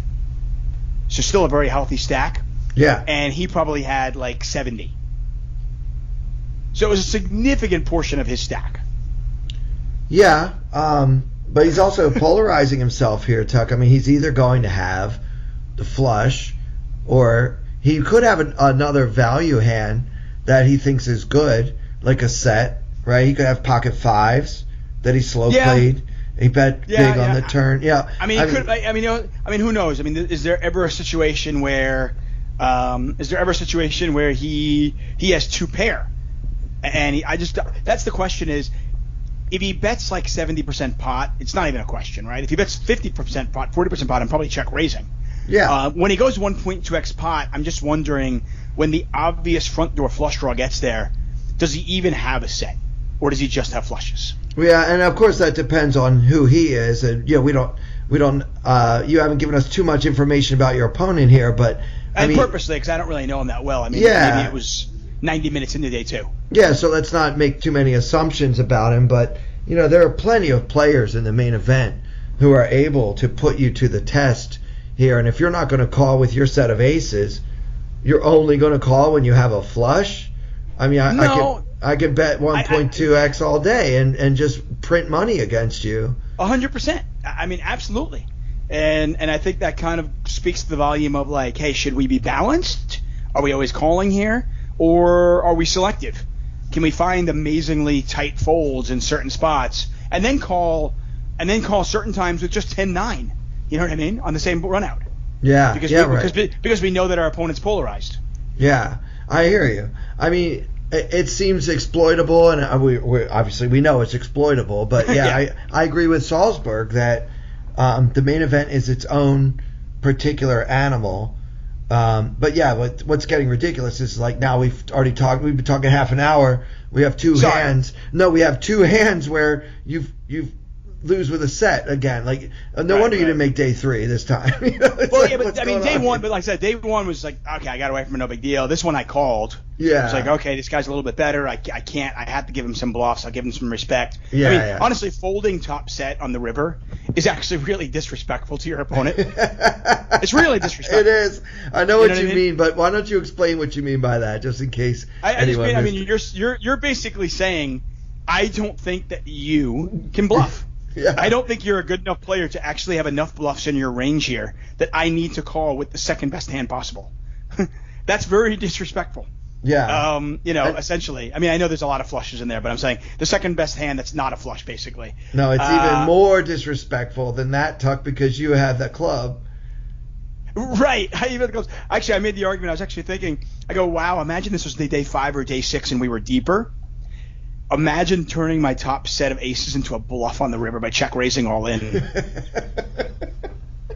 So still a very healthy stack. Yeah. And he probably had 70. So it was a significant portion of his stack. Yeah, but he's also polarizing himself here, Tuck. I mean, he's either going to have the flush, or he could have another value hand that he thinks is good, like a set, right? He could have pocket fives that he slow played. He bet big on the turn. Yeah. I mean, who knows? I mean, is there ever a situation where he has 2 pair? And that's the question is, if he bets 70% pot, it's not even a question, right? If he bets 50% pot, 40% pot, I'm probably check raising. Yeah. When he goes 1.2x pot, I'm just wondering, when the obvious front door flush draw gets there, does he even have a set, or does he just have flushes? Yeah, and of course that depends on who he is, and we don't. You haven't given us too much information about your opponent here, but purposely, because I don't really know him that well. I mean, maybe it was 90 minutes into day 2. Yeah, so let's not make too many assumptions about him, but there are plenty of players in the main event who are able to put you to the test here, and if you're not going to call with your set of aces, you're only going to call when you have a flush. I mean, I could bet 1.2x all day and just print money against you. 100%. I mean, absolutely. And I think that kind of speaks to the volume of hey, should we be balanced? Are we always calling here? Or are we selective? Can we find amazingly tight folds in certain spots and then call certain times with just 10-9? You know what I mean? On the same run out. Yeah. Because we know that our opponent's polarized. Yeah, I hear you. I mean, it seems exploitable, and we obviously know it's exploitable. But yeah, I agree with Salzberg that the main event is its own particular animal. But yeah, what's getting ridiculous is now we've been talking half an hour. We have 2 hands. No, we have 2 hands where you've lose with a set again. No wonder you didn't make day 3 this time. Day 1, but like I said, day 1 was okay, I got away from it, no big deal. this one I called. Yeah. It was okay, this guy's a little bit better. I have to give him some bluffs. I'll give him some respect. Yeah, honestly, folding top set on the river is actually really disrespectful to your opponent. It's really disrespectful. It is. I know what you mean, but why don't you explain what you mean by that, just in case you're basically saying, I don't think that you can bluff. Yeah. I don't think you're a good enough player to actually have enough bluffs in your range here that I need to call with the second best hand possible. That's very disrespectful. Yeah. Essentially. I mean, I know there's a lot of flushes in there, but I'm saying the second best hand that's not a flush, basically. No, it's even more disrespectful than that, Tuck, because you have the club. Right. Actually, I made the argument. I was actually thinking, I go, wow, imagine this was day 5 or day 6 and we were deeper. Imagine turning my top set of aces into a bluff on the river by check raising all in.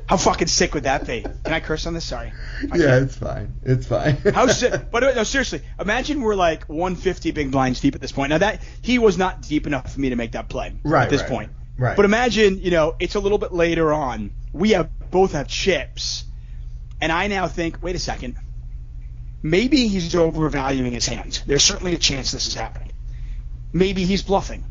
How fucking sick would that be? Can I curse on this? Sorry. Yeah, it's fine. It's fine. How sick? But no, seriously. Imagine we're like 150 big blinds deep at this point. Now that he was not deep enough for me to make that play at this point. Right. But imagine, it's a little bit later on. We both have chips, and I now think, wait a second. Maybe he's overvaluing his hand. There's certainly a chance this is happening. Maybe he's bluffing.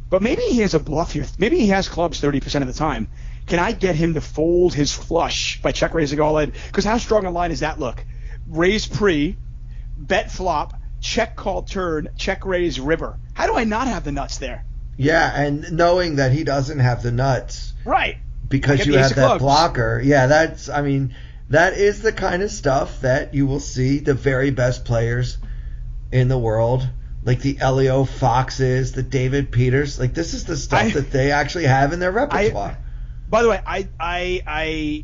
But maybe he has a bluff here. Maybe he has clubs 30% of the time. Can I get him to fold his flush by check raising all in? Because how strong a line does that look? Raise pre, bet flop, check call turn, check raise river. How do I not have the nuts there? Yeah, and knowing that he doesn't have the nuts. Right. Because you have that blocker. Yeah, that is the kind of stuff that you will see the very best players in the world, like the Elio Foxes, the David Peters. Like, this is the stuff that they actually have in their repertoire. By the way, I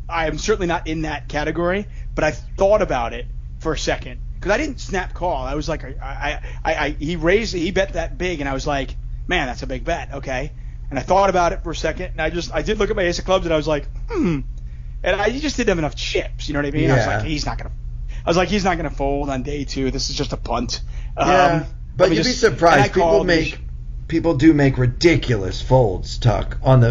am certainly not in that category, but I thought about it for a second because I didn't snap call. I was like, he bet that big, and I was like, man, that's a big bet, okay. And I thought about it for a second, and I did look at my ace of clubs, and I was like, and I just didn't have enough chips. You know what I mean? Yeah. I was like, he's not gonna fold on day 2. This is just a punt. Yeah, but you'd be surprised. People do make ridiculous folds, Tuck, in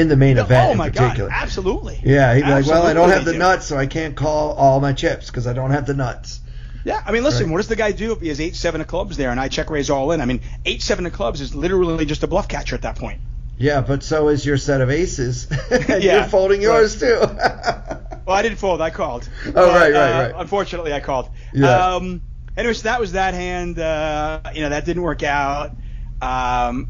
the main event in particular. God, absolutely. Yeah, he'd be like, well, I don't have the nuts, so I can't call all my chips because I don't have the nuts. Yeah, I mean, listen, What does the guy do if he has 8-7 of clubs there and I check raise all in? I mean, 8-7 of clubs is literally just a bluff catcher at that point. Yeah, but so is your set of aces. And you're folding yours too. Well, I didn't fold. I called. Right. Unfortunately, I called. Yeah. Anyway, so that was that hand. That didn't work out. I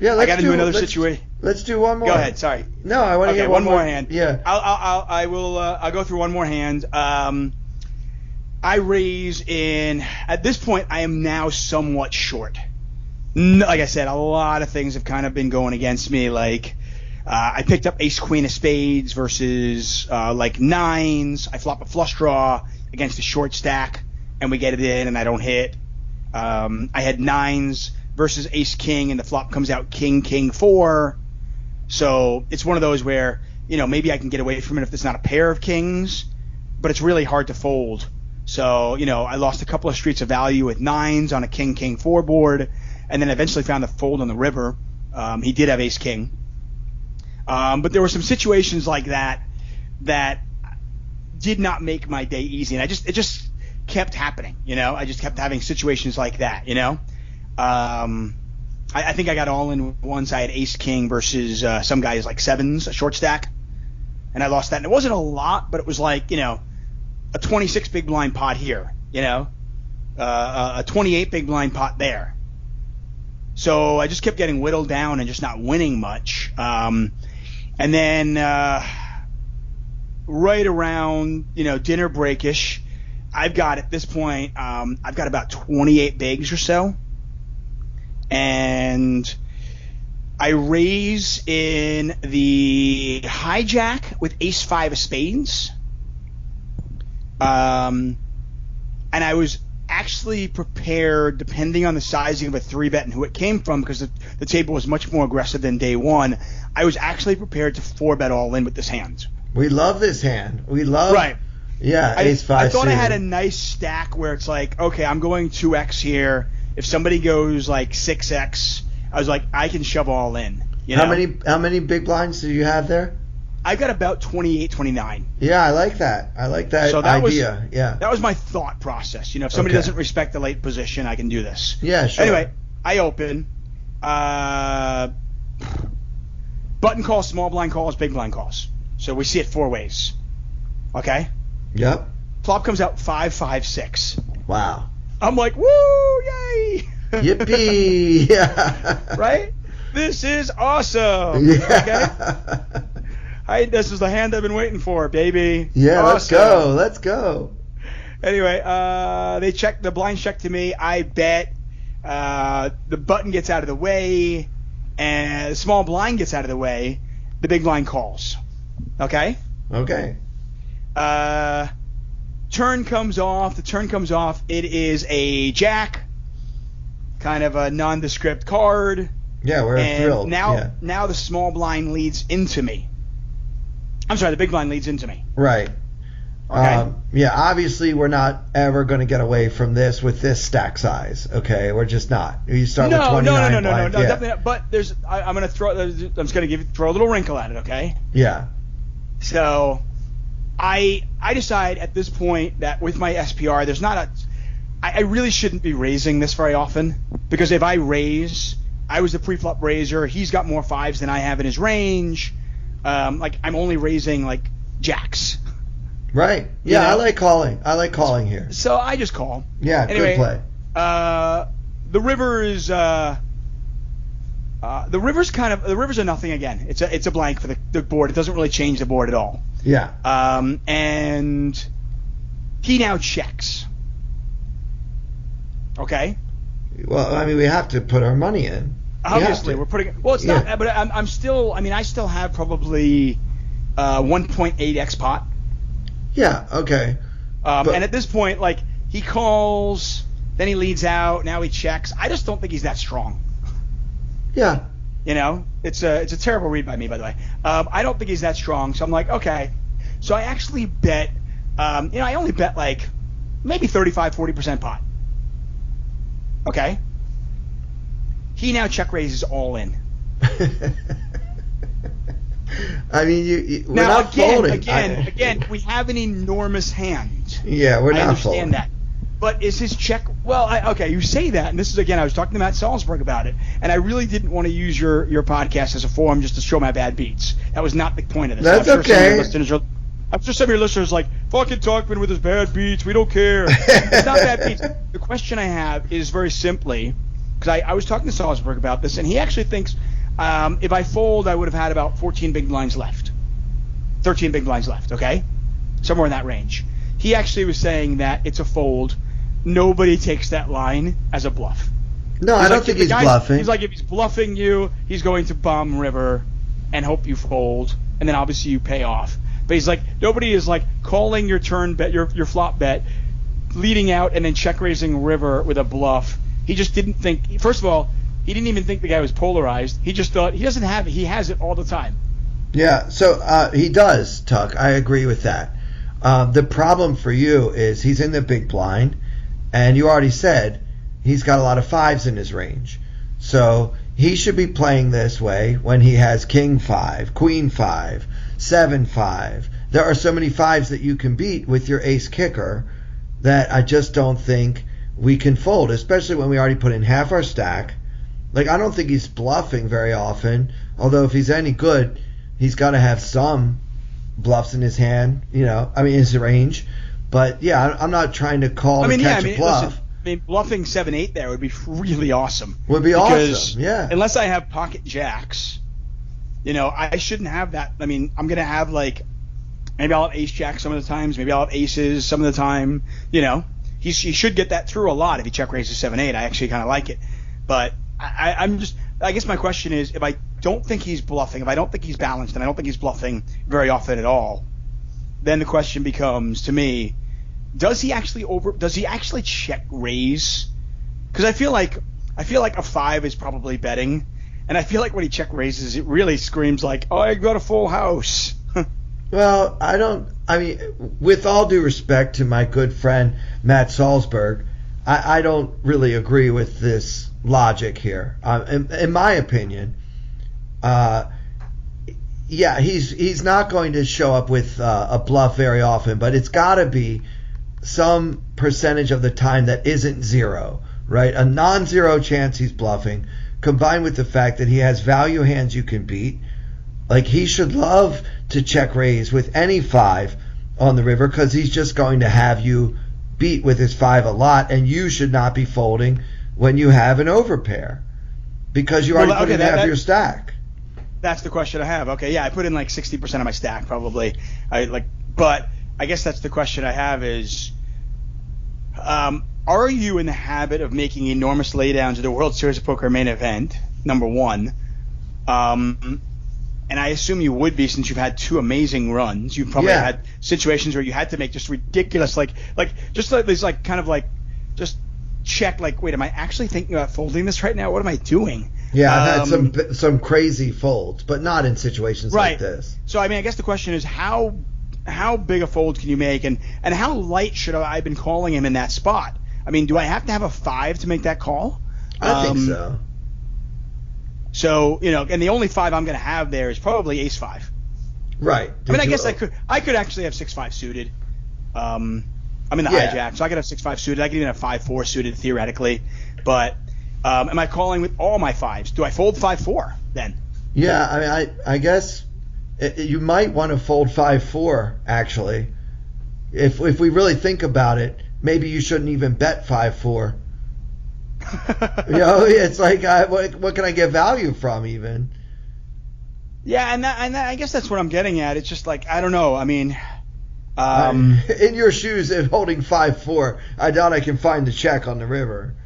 got into another situation. Let's do one more. Go ahead. Sorry. No, I want to hear one more hand. Yeah. I'll go through one more hand. I raise in. At this point, I am now somewhat short. Like I said, a lot of things have kind of been going against me. Like I picked up ace queen of spades versus like nines. I flop a flush draw against a short stack, and we get it in, and I don't hit. I had nines versus ace king, and the flop comes out king 4. So it's one of those where maybe I can get away from it if there's not a pair of kings, but it's really hard to fold. So I lost a couple of streets of value with nines on a king 4 board, and then eventually found the fold on the river. He did have ace king, but there were some situations like that did not make my day easy, and it just kept happening. I just kept having situations like that. I think I got all in once. I had ace king versus some guys like sevens, a short stack, and I lost that. And it wasn't a lot, but it was like a 26 big blind pot here, a 28 big blind pot there. So I just kept getting whittled down and just not winning much. And then right around dinner breakish, I've got at this point I've got about 28 bigs or so, and I raise in the hijack with ace 5 of spades, and I was actually prepared, depending on the sizing of a 3-bet and who it came from, because the table was much more aggressive than day 1. I was actually prepared to 4-bet all in with this hand. We love this hand. Right. Yeah, ace 5. I thought I had a nice stack where it's like, okay, I'm going 2x here. If somebody goes like 6x, I was like, I can shove all in. How many big blinds do you have there? I got about 28, 29. Yeah, I like that. I like that idea. That was my thought process. If somebody doesn't respect the late position, I can do this. Yeah, sure. Anyway, I open. Button calls, small blind calls, big blind calls. So we see it 4 ways. Okay? Yep. Flop comes out 5-5-6. Wow. I'm like, woo, yay! Yippee! Yeah. Right? This is awesome. Yeah. Okay. This is the hand I've been waiting for, baby. Yeah, awesome. Let's go. Anyway, the blind check to me. I bet the button gets out of the way, and the small blind gets out of the way. The big blind calls. Okay. Okay. Turn comes off. The turn comes off. It is a jack, kind of a nondescript card. Yeah, we're thrilled. Now the small blind leads into me. I'm sorry, the big blind leads into me. Right. Okay. Yeah, obviously we're not ever going to get away from this with this stack size. Okay, we're just not. You start with 29 No, blind. Yeah. definitely not. But I'm going to throw a little wrinkle at it. Okay. Yeah. So, I decide at this point that with my SPR, there's not I really shouldn't be raising this very often, because if I raise, I was the pre-flop raiser. He's got more fives than I have in his range. I'm only raising like jacks. Right. Yeah, you know? I like calling here. So I just call. Yeah, anyway, good play. The river is the river's a nothing again. It's a blank for the board. It doesn't really change the board at all. Yeah. And he now checks. Okay. Well, I mean, we have to put our money in. Obviously, we're putting. Well, it's not. But I'm still. I mean, I still have probably 1.8x pot. Yeah. Okay. And at this point, like, he calls, then he leads out, now he checks. I just don't think he's that strong. Yeah. You know, it's a terrible read by me, by the way. I don't think he's that strong, so I'm like, okay. So I actually bet. I only bet like maybe 35-40% pot. Okay. He now check raises all in. I mean, we're not folding. Again, we have an enormous hand. Yeah, we're not folding. I understand that. But is his check... Well, okay, you say that, and this is, again, I was talking to Matt Salzberg about it, and I really didn't want to use your podcast as a forum just to show my bad beats. That was not the point of this. That's okay. I'm sure some of your listeners are like, fucking Tuckman with his bad beats, we don't care. It's not bad beats. The question I have is very simply, because I was talking to Salzberg about this, and he actually thinks if I fold, I would have had about 14 big blinds left. 13 big blinds left, okay? Somewhere in that range. He actually was saying that it's a fold. Nobody takes that line as a bluff. No, I don't think he's bluffing. He's like, if he's bluffing you, he's going to bomb river and hope you fold, and then obviously you pay off. But he's like, nobody is like calling your turn bet, your flop bet, leading out and then check raising river with a bluff. He just didn't think. First of all, he didn't even think the guy was polarized. He just thought he doesn't have it. He has it all the time. Yeah, so he does, Tuck. I agree with that. The problem for you is he's in the big blind, and you already said he's got a lot of fives in his range. So he should be playing this way when he has king 5, queen 5, 7 5. There are so many fives that you can beat with your ace kicker that I just don't think we can fold, especially when we already put in half our stack. Like, I don't think he's bluffing very often, although if he's any good, he's got to have some bluffs in his hand, his range. But yeah, I'm not trying to call to catch a bluff. Listen, bluffing 7-8 there would be really awesome. Would be awesome, yeah. Unless I have pocket jacks, I shouldn't have that. I mean, I'm going to have maybe I'll have ace jack some of the times, maybe I'll have aces some of the time. He should get that through a lot if he check raises 7-8. I actually kind of like it. But I guess my question is, if I don't think he's bluffing, if I don't think he's balanced, and I don't think he's bluffing very often at all, then the question becomes, to me, does he actually check raise? Because I feel like a 5 is probably betting, and I feel like when he check raises, it really screams like, oh, I got a full house. Well, with all due respect to my good friend Matt Salzberg, I don't really agree with this logic here. In my opinion, he's not going to show up with a bluff very often, but it's got to be some percentage of the time that isn't zero, right? A non-zero chance he's bluffing, combined with the fact that he has value hands you can beat. Like, he should love to check raise with any 5 on the river, because he's just going to have you beat with his 5 a lot, and you should not be folding when you have an overpair. because you already put in half your stack. That's the question I have. Okay, yeah, I put in like 60% of my stack probably. But I guess that's the question I have is, are you in the habit of making enormous laydowns at the World Series of Poker main event? Number one. And I assume you would be since you've had 2 amazing runs. You've probably had situations where you had to make just ridiculous, just check, like, wait, am I actually thinking about folding this right now? What am I doing? Yeah, I've had some crazy folds, but not in situations like this. So, I mean, I guess the question is how big a fold can you make, and how light should I have been calling him in that spot? I mean, do I have to have a 5 to make that call? I think so. So, and the only 5 I'm going to have there is probably ace-5. Right. I mean, I guess I could actually have 6-5 suited. I'm in the hijack, so I could have 6-5 suited. I could even have 5-4 suited theoretically. But am I calling with all my 5s? Do I fold 5-4 then? Yeah, I mean, I guess you might want to fold 5-4 actually. If we really think about it, maybe you shouldn't even bet 5-4. It's like what can I get value from even? Yeah, and I guess that's what I'm getting at. It's just like, I don't know. I mean, in your shoes, if holding 5-4, I doubt I can find the check on the river.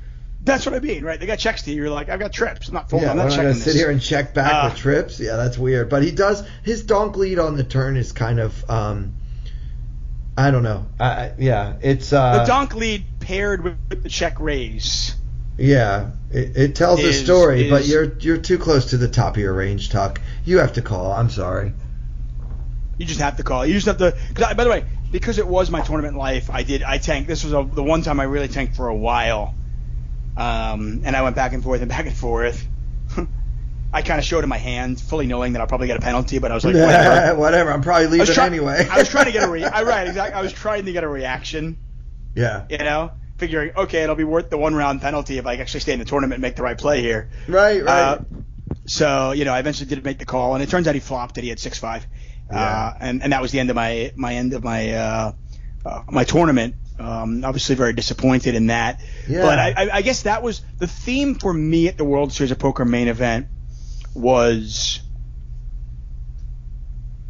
That's what I mean, right? They got checks to you. You're like, I've got trips. I'm not folding. I'm not checking this. Sit here and check back with trips. Yeah, that's weird. But he does. His donk lead on the turn is kind of I don't know. It's the donk lead paired with the check raise. Yeah, it tells a story, but you're too close to the top of your range, Tuck. You have to call. I'm sorry. You just have to call. You just have to. By the way, because it was my tournament life, I tanked. This was the one time I really tanked for a while, and I went back and forth and back and forth. I kind of showed him my hand, fully knowing that I'll probably get a penalty, but I was like, whatever. Whatever. I'm probably leaving anyway. I was trying to get I was trying to get a reaction. Yeah. Figuring, okay, it'll be worth the 1 round penalty if I actually stay in the tournament and make the right play here. Right. So, I eventually did make the call, and it turns out he flopped it. He had 6-5. Yeah. And that was the end of my tournament. Obviously very disappointed in that. Yeah. But I guess that was the theme for me at the World Series of Poker main event was,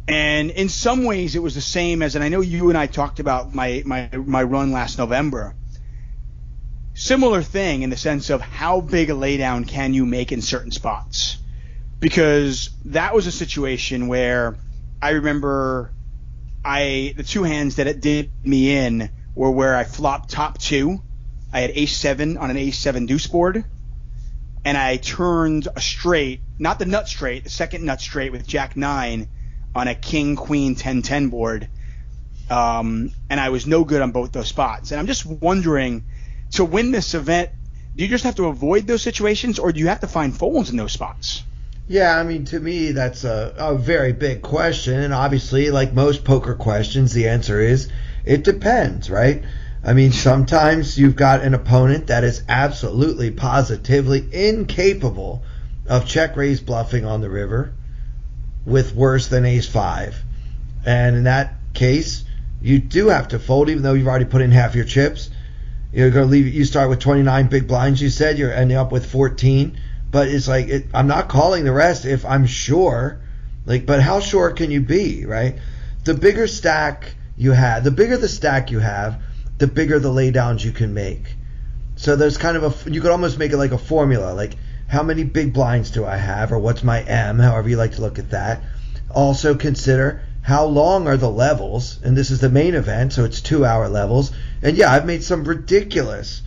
and in some ways it was the same as, and I know you and I talked about my run last November. Similar thing in the sense of how big a laydown can you make in certain spots, because that was a situation where I remember the 2 hands that it did me in were where I flopped top 2. I had ace-7 on an ace-7 deuce board, and I turned a straight, not the nut straight, the second nut straight with jack-9 on a king-queen 10-10 board, and I was no good on both those spots. And I'm just wondering, to win this event, do you just have to avoid those situations, or do you have to find folds in those spots? Yeah, I mean, to me, that's a very big question. And obviously, like most poker questions, the answer is it depends, right? I mean, sometimes you've got an opponent that is absolutely, positively incapable of check raise bluffing on the river with worse than ace-5. And in that case, you do have to fold, even though you've already put in half your chips. You're going to leave. You start with 29 big blinds, you said. You're ending up with 14. But it's like, I'm not calling the rest if I'm sure. But how sure can you be, right? The bigger stack you have, the bigger the stack you have, the bigger the laydowns you can make. So there's kind of you could almost make it like a formula, like how many big blinds do I have, or what's my M, however you like to look at that. Also consider how long are the levels, and this is the main event, so it's 2-hour levels. And yeah, I've made some ridiculous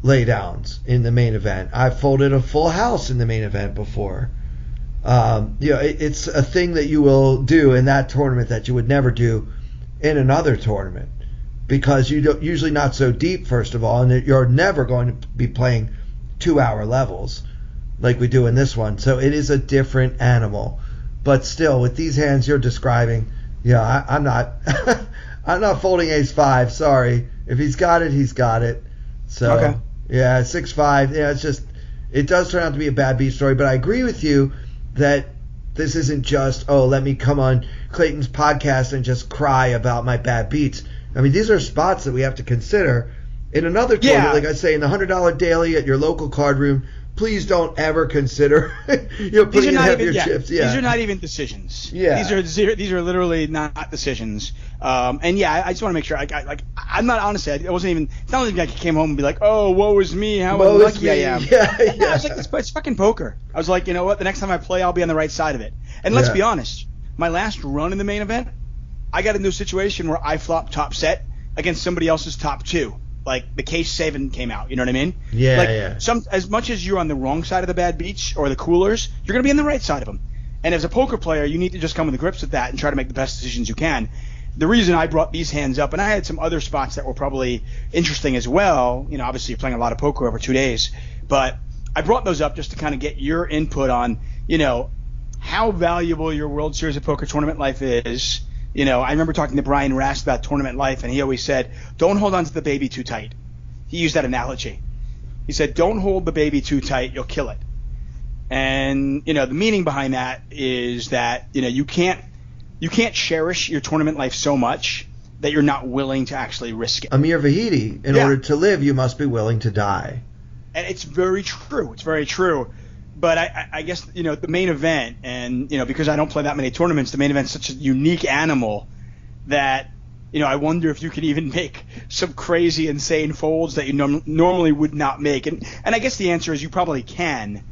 laydowns in the main event. I've folded a full house in the main event before. It's a thing that you will do in that tournament that you would never do in another tournament, because you're usually not so deep, first of all, and you're never going to be playing 2-hour levels like we do in this one. So it is a different animal. But still, with these hands you're describing, I'm not I'm not folding ace-5. Sorry. If he's got it, he's got it. So okay. Yeah, 6-5. Yeah, it does turn out to be a bad beat story. But I agree with you that this isn't just, let me come on Clayton's podcast and just cry about my bad beats. I mean, these are spots that we have to consider in another tournament. Like I say, in the $100 daily at your local card room, please don't ever consider putting in heavier chips. Yeah. These are not even decisions. Yeah. These are literally not decisions. And yeah, I just want to make sure. I'm not, honestly, I wasn't even. It's not like I came home and be like, oh, woe is me, how unlucky I am. Yeah. I was like, it's fucking poker. I was like, you know what? The next time I play, I'll be on the right side of it. And let's be honest. My last run in the main event, I got into a situation where I flopped top set against somebody else's top 2. Like the case 7 came out, you know what I mean? Yeah. As much as you're on the wrong side of the bad beach or the coolers, you're gonna be on the right side of them. And as a poker player, you need to just come to grips with that and try to make the best decisions you can. The reason I brought these hands up, and I had some other spots that were probably interesting as well. You know, obviously you're playing a lot of poker over 2 days, but I brought those up just to kind of get your input on, you know, how valuable your World Series of Poker tournament life is. You know, I remember talking to Brian Rast about tournament life, and he always said, don't hold on to the baby too tight. He used that analogy. He said, don't hold the baby too tight, you'll kill it. And, you know, the meaning behind that is that, you know, you can't cherish your tournament life so much that you're not willing to actually risk it. Amir Vahidi, in order to live, you must be willing to die. And it's very true. It's very true. But I guess, you know, the main event, and, you know, because I don't play that many tournaments, the main event's such a unique animal that, you know, I wonder if you could even make some crazy, insane folds that you normally would not make. And I guess the answer is you probably can,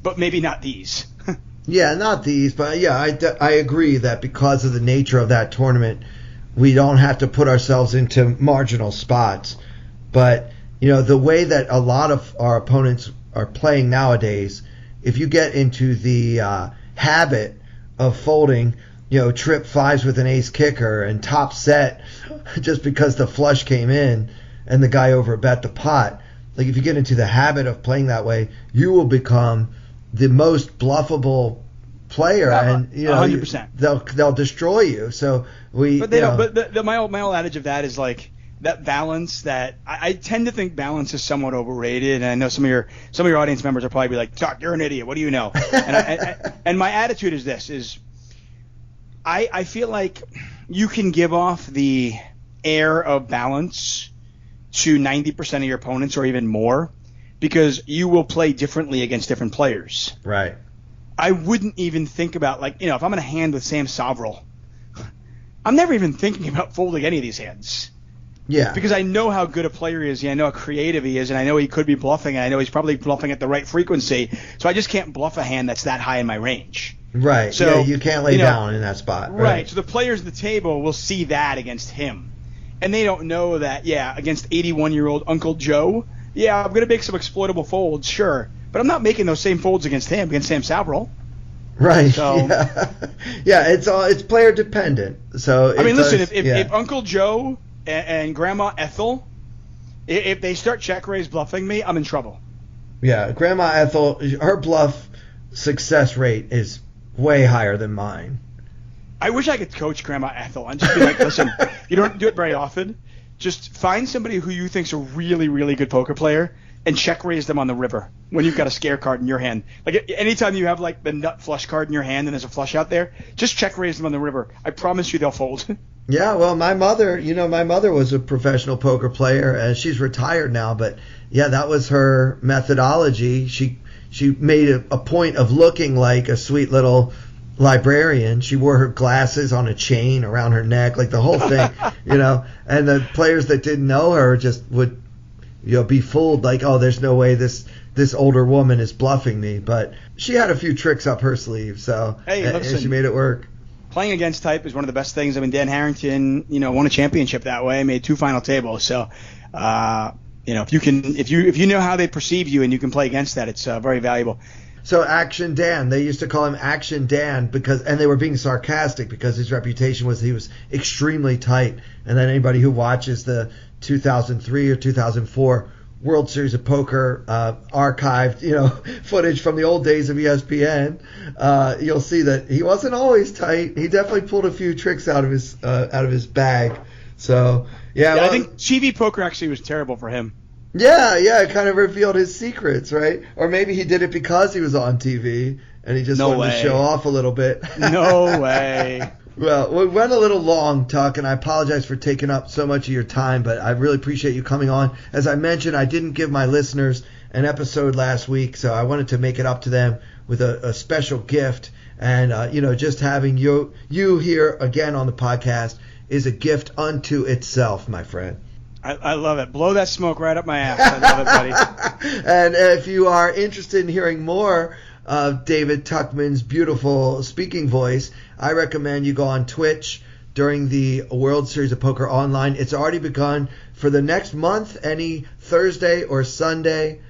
but maybe not these. Yeah, not these. But, yeah, I agree that because of the nature of that tournament, we don't have to put ourselves into marginal spots. But, you know, the way that a lot of our opponents are playing nowadays, if you get into the habit of folding, you know, trip 5s with an ace kicker and top set just because the flush came in and the guy overbet the pot, like if you get into the habit of playing that way, you will become the most bluffable player, and you know 100%. They'll destroy you. So But they don't. But my old adage of that is like, that balance, that I tend to think balance is somewhat overrated, and I know some of your audience members will probably be like, Tuck, you're an idiot, what do you know? And my attitude is this, is I feel like you can give off the air of balance to 90% of your opponents or even more, because you will play differently against different players. Right. I wouldn't even think about, like, you know, if I'm in a hand with Sam Sovrel, I'm never even thinking about folding any of these hands. Yeah. Because I know how good a player he is, and I know how creative he is, and I know he could be bluffing, and I know he's probably bluffing at the right frequency. So I just can't bluff a hand that's that high in my range. Right. So, yeah, you can't lay down in that spot. Right. So the players at the table will see that against him. And they don't know that, against 81-year-old Uncle Joe, I'm going to make some exploitable folds, sure. But I'm not making those same folds against him, against Sam Sovrel. Right. So, yeah, it's player dependent. So I mean, listen, if Uncle Joe and Grandma Ethel, if they start check raise bluffing me, I'm in trouble. Yeah, Grandma Ethel, her bluff success rate is way higher than mine. I wish I could coach Grandma Ethel and just be like, listen, you don't do it very often. Just find somebody who you think's a really, really good poker player and check raise them on the river when you've got a scare card in your hand. Like, anytime you have like the nut flush card in your hand and there's a flush out there, just check raise them on the river. I promise you they'll fold. Yeah, well, my mother was a professional poker player, and she's retired now, but yeah, that was her methodology. She made a point of looking like a sweet little librarian. She wore her glasses on a chain around her neck, like the whole thing, you know, and the players that didn't know her just would, you know, be fooled, like, oh, there's no way this older woman is bluffing me. But she had a few tricks up her sleeve, so and she made it work. Playing against type is one of the best things. I mean, Dan Harrington, you know, won a championship that way, made 2 final tables. So, you know, if you know how they perceive you and you can play against that, it's very valuable. So Action Dan, they used to call him Action Dan and they were being sarcastic because his reputation was he was extremely tight. And then anybody who watches the 2003 or 2004 World Series of Poker archived, you know, footage from the old days of ESPN, you'll see that he wasn't always tight. He definitely pulled a few tricks out of his bag. So yeah, I think TV poker actually was terrible for him. Yeah, it kind of revealed his secrets, right? Or maybe he did it because he was on TV and he just wanted to show off a little bit. No way. Well, we went a little long, Tuck, and I apologize for taking up so much of your time, but I really appreciate you coming on. As I mentioned, I didn't give my listeners an episode last week, so I wanted to make it up to them with a special gift. And, just having you here again on the podcast is a gift unto itself, my friend. I love it. Blow that smoke right up my ass. I love it, buddy. And if you are interested in hearing more of David Tuckman's beautiful speaking voice, I recommend you go on Twitch during the World Series of Poker Online. It's already begun for the next month, any Thursday or Sunday.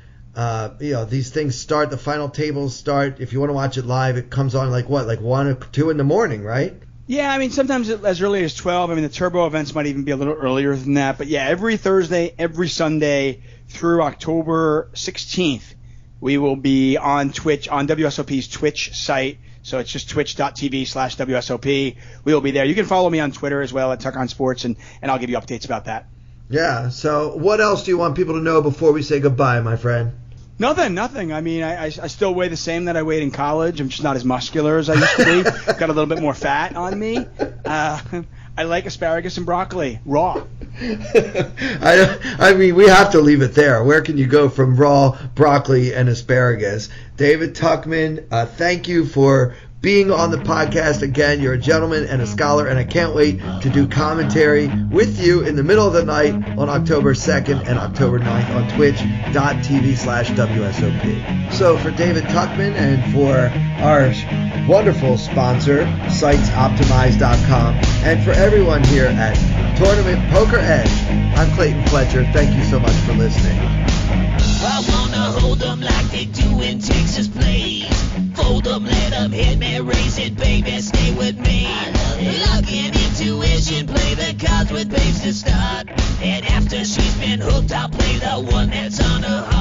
These things start, the final tables start. If you want to watch it live, it comes on like 1 or 2 in the morning, right? Yeah, I mean, sometimes as early as 12. I mean, the turbo events might even be a little earlier than that. But yeah, every Thursday, every Sunday through October 16th, we will be on Twitch, on WSOP's Twitch site. So it's just twitch.tv/WSOP. We will be there. You can follow me on Twitter as well at Tuck on Sports, and I'll give you updates about that. Yeah, so what else do you want people to know before we say goodbye, my friend? Nothing. I mean, I still weigh the same that I weighed in college. I'm just not as muscular as I used to be. Got a little bit more fat on me. I like asparagus and broccoli, raw. I mean, we have to leave it there. Where can you go from raw broccoli and asparagus? David Tuckman, thank you for being on the podcast again. You're a gentleman and a scholar, and I can't wait to do commentary with you in the middle of the night on October 2nd and October 9th on twitch.tv/WSOP. So for David Tuckman and for our wonderful sponsor, sitesoptimize.com, and for everyone here at Tournament Poker Edge, I'm Clayton Fletcher. Thank you so much for listening. I wanna hold them like they do in Texas plays. Fold them, let them hit me, raise it, baby, stay with me. Luck and intuition, play the cards with babes to start. And after she's been hooked, I'll play the one that's on her heart.